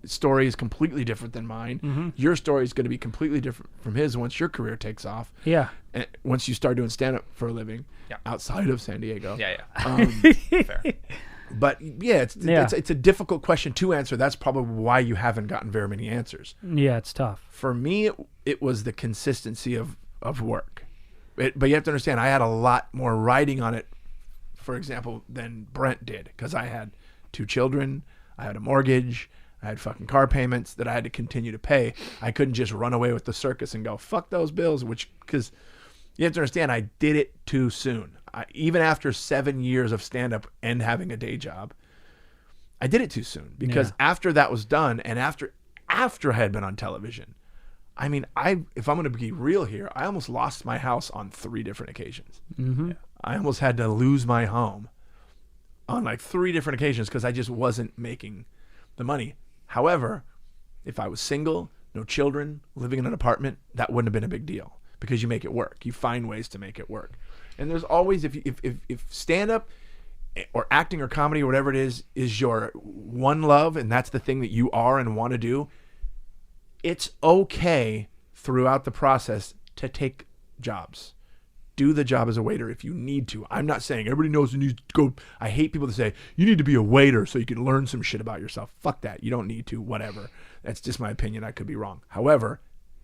C: story is completely different than mine. Your story is going to be completely different from his once your career takes off.
B: Yeah.
C: And once you start doing stand-up for a living outside of San Diego.
D: Fair.
C: But yeah, it's a difficult question to answer. That's probably why you haven't gotten very many answers.
B: Yeah, it's tough.
C: For me, it was the consistency of work. But you have to understand, I had a lot more writing on it, for example, than Brent did, because I had 2 children, I had a mortgage, I had fucking car payments that I had to continue to pay. I couldn't just run away with the circus and go, fuck those bills, because you have to understand, I did it too soon. Even after 7 years of stand-up and having a day job, I did it too soon, because after that was done, and after I had been on television, I mean, if I'm going to be real here, I almost lost my house on 3 different occasions. I almost had to lose my home on like 3 different occasions because I just wasn't making the money. However, if I was single, no children, living in an apartment, that wouldn't have been a big deal, because you make it work. You find ways to make it work. And there's always, if stand-up or acting or comedy or whatever it is your one love, and that's the thing that you are and want to do, it's okay throughout the process to take jobs. Do the job as a waiter if you need to. I'm not saying everybody knows you need to go. I hate people that say you need to be a waiter so you can learn some shit about yourself. Fuck that. You don't need to, whatever. That's just my opinion. I could be wrong. However,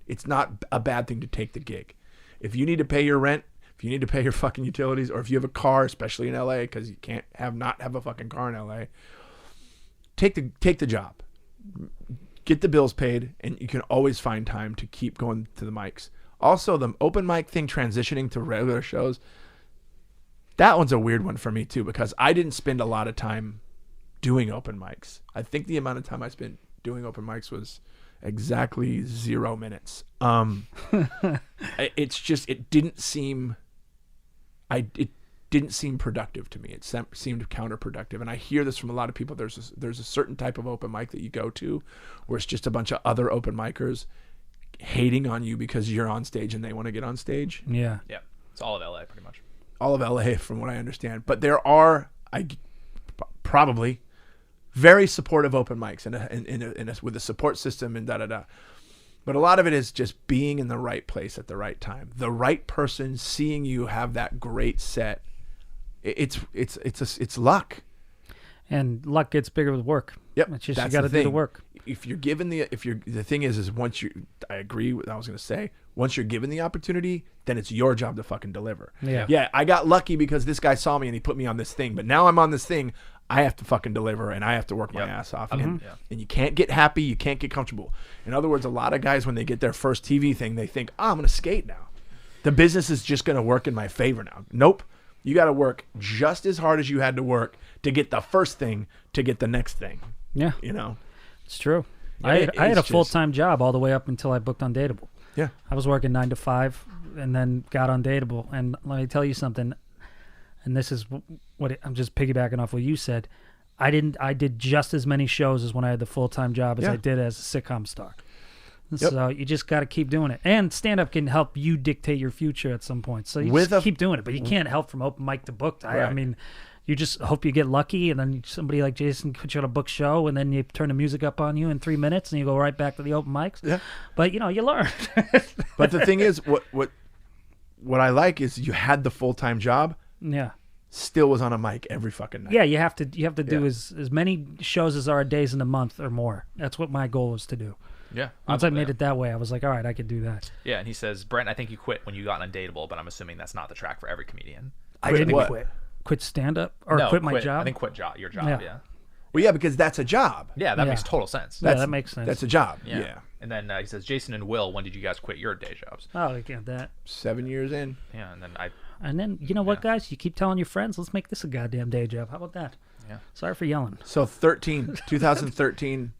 C: it's not a bad thing to take the gig. If you need to pay your rent, if you need to pay your fucking utilities, or if you have a car, especially in LA, because you can't not have a fucking car in LA, take the job. get the bills paid, and you can always find time to keep going to the mics. Also, the open mic thing transitioning to regular shows, that one's a weird one for me too, because I didn't spend a lot of time doing open mics. I think the amount of time I spent doing open mics was exactly 0 minutes. It's just, it didn't seem productive to me. It seemed counterproductive. And I hear this from a lot of people. There's a certain type of open mic that you go to where it's just a bunch of other open micers hating on you because you're on stage and they want to get on stage.
B: Yeah.
D: Yeah. It's all of LA pretty much.
C: All of LA from what I understand. But there are probably very supportive open mics and with a support system and da-da-da. But a lot of it is just being in the right place at the right time. The right person seeing you have that great set. It's luck.
B: And luck gets bigger with work.
C: Yep.
B: It's just, you got to do the work.
C: If you're given the thing is once I agree with what I was going to say, once you're given the opportunity, then it's your job to fucking deliver.
B: Yeah.
C: Yeah. I got lucky because this guy saw me and he put me on this thing, but now I'm on this thing. I have to fucking deliver and I have to work my ass off. And you can't get happy. You can't get comfortable. In other words, a lot of guys, when they get their first TV thing, they think, I'm going to skate now. The business is just going to work in my favor now. Nope. You got to work just as hard as you had to work to get the first thing to get the next thing.
B: Yeah.
C: You know?
B: It's true.
C: Yeah,
B: I had a full-time job all the way up until I booked on Dateable.
C: Yeah.
B: I was working 9 to 5 and then got on Dateable. And let me tell you something, and this is I'm just piggybacking off what you said. I did just as many shows as when I had the full-time job as I did as a sitcom star.
C: Yep.
B: So you just got to keep doing it. And stand-up can help you dictate your future at some point. So you just keep doing it. But you can't help from open mic to booked. I mean, you just hope you get lucky, and then somebody like Jason puts you on a book show, and then you turn the music up on you in 3 minutes, and you go right back to the open mics. Yeah. But, you learn.
C: But the thing is, what I like is you had the full-time job.
B: Yeah.
C: Still was on a mic every fucking night.
B: Yeah, you have to do as many shows as there are days in a month or more. That's what my goal was to do.
D: Yeah.
B: Once I made it that way, I was like, all right, I could do that.
D: Yeah, and he says, Brent, I think you quit when you got Undateable, but I'm assuming that's not the track for every comedian.
C: I didn't quit.
B: Quit stand-up? Or quit my job?
D: I think quit your job, yeah.
C: Well, yeah, because that's a job.
D: Yeah, that makes total sense.
B: That makes sense.
C: That's a job.
D: Yeah.
C: Yeah.
D: And then he says, Jason and Will, when did you guys quit your day jobs?
B: Oh, I get that.
C: 7 years in.
D: Yeah, and then
B: And then, you know what, guys? You keep telling your friends, let's make this a goddamn day job. How about that?
D: Yeah.
B: Sorry for yelling.
C: So 2013,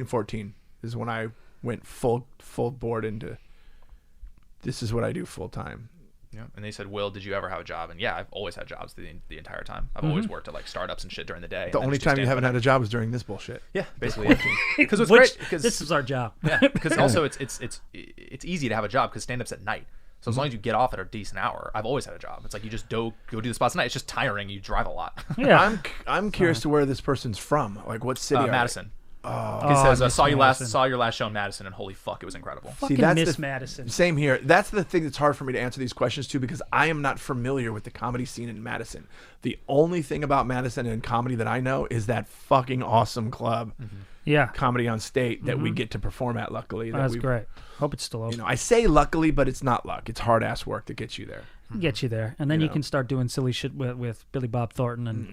C: 14 is when I went full board into this is what I do full time.
D: Yeah. And they said, Will, did you ever have a job? And yeah, I've always had jobs the entire time. I've always worked at like startups and shit during the day.
C: The only time you haven't had a job is during this bullshit.
D: Yeah, basically. Because it's great. Because
B: this is our job.
D: Yeah. Because also it's easy to have a job because stand-up's at night. So as long as you get off at a decent hour, I've always had a job. It's like you just go do the spots at night. It's just tiring. You drive a lot.
B: Yeah.
C: I'm curious to where this person's from. Like what city?
D: Madison.
C: Oh,
D: he says, saw
B: Madison.
D: your last show in Madison, and holy fuck, it was incredible.
B: Fucking miss Madison.
C: Same here. That's the thing that's hard for me to answer these questions to because I am not familiar with the comedy scene in Madison. The only thing about Madison and comedy that I know is that fucking awesome club, Comedy on State, that we get to perform at. Luckily,
B: that's great. Hope it's still open.
C: I say luckily, but it's not luck. It's hard ass work that gets you there.
B: Get you there, and then you can start doing silly shit with Billy Bob Thornton and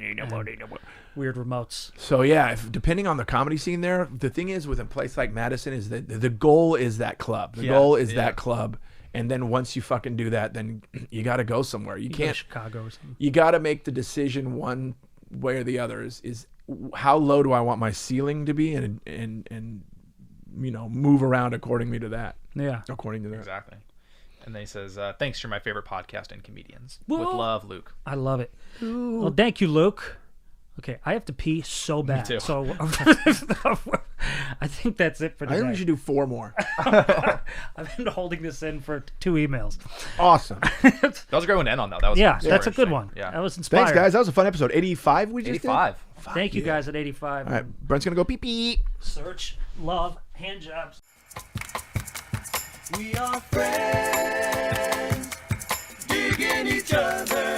B: weird remotes.
C: So yeah, depending on the comedy scene there, the thing is with a place like Madison is that the goal is that club. The goal is that club, and then once you fucking do that, then you got to go somewhere. You can't
B: go to Chicago or something.
C: You got to make the decision one way or the other. Is how low do I want my ceiling to be, and move around according to that.
B: Yeah,
C: according to that.
D: Exactly. And then he says, thanks, you're my favorite podcast and comedians. With love, Luke.
B: I love it. Ooh. Well, thank you, Luke. Okay, I have to pee so bad.
D: Me too.
B: So I think that's it for today.
C: I think we should do 4 more.
B: I've been holding this in for 2 emails.
C: Awesome.
D: That was a great one to end on, though. That was
B: that's a good one.
D: Yeah.
B: That was inspiring.
C: Thanks, guys. That was a fun episode. 85 we just
D: 85.
C: did?
B: Thank you guys at 85.
C: All right, Brent's going to go pee-pee.
B: Search, love, hand jobs.
A: We are friends, digging each other.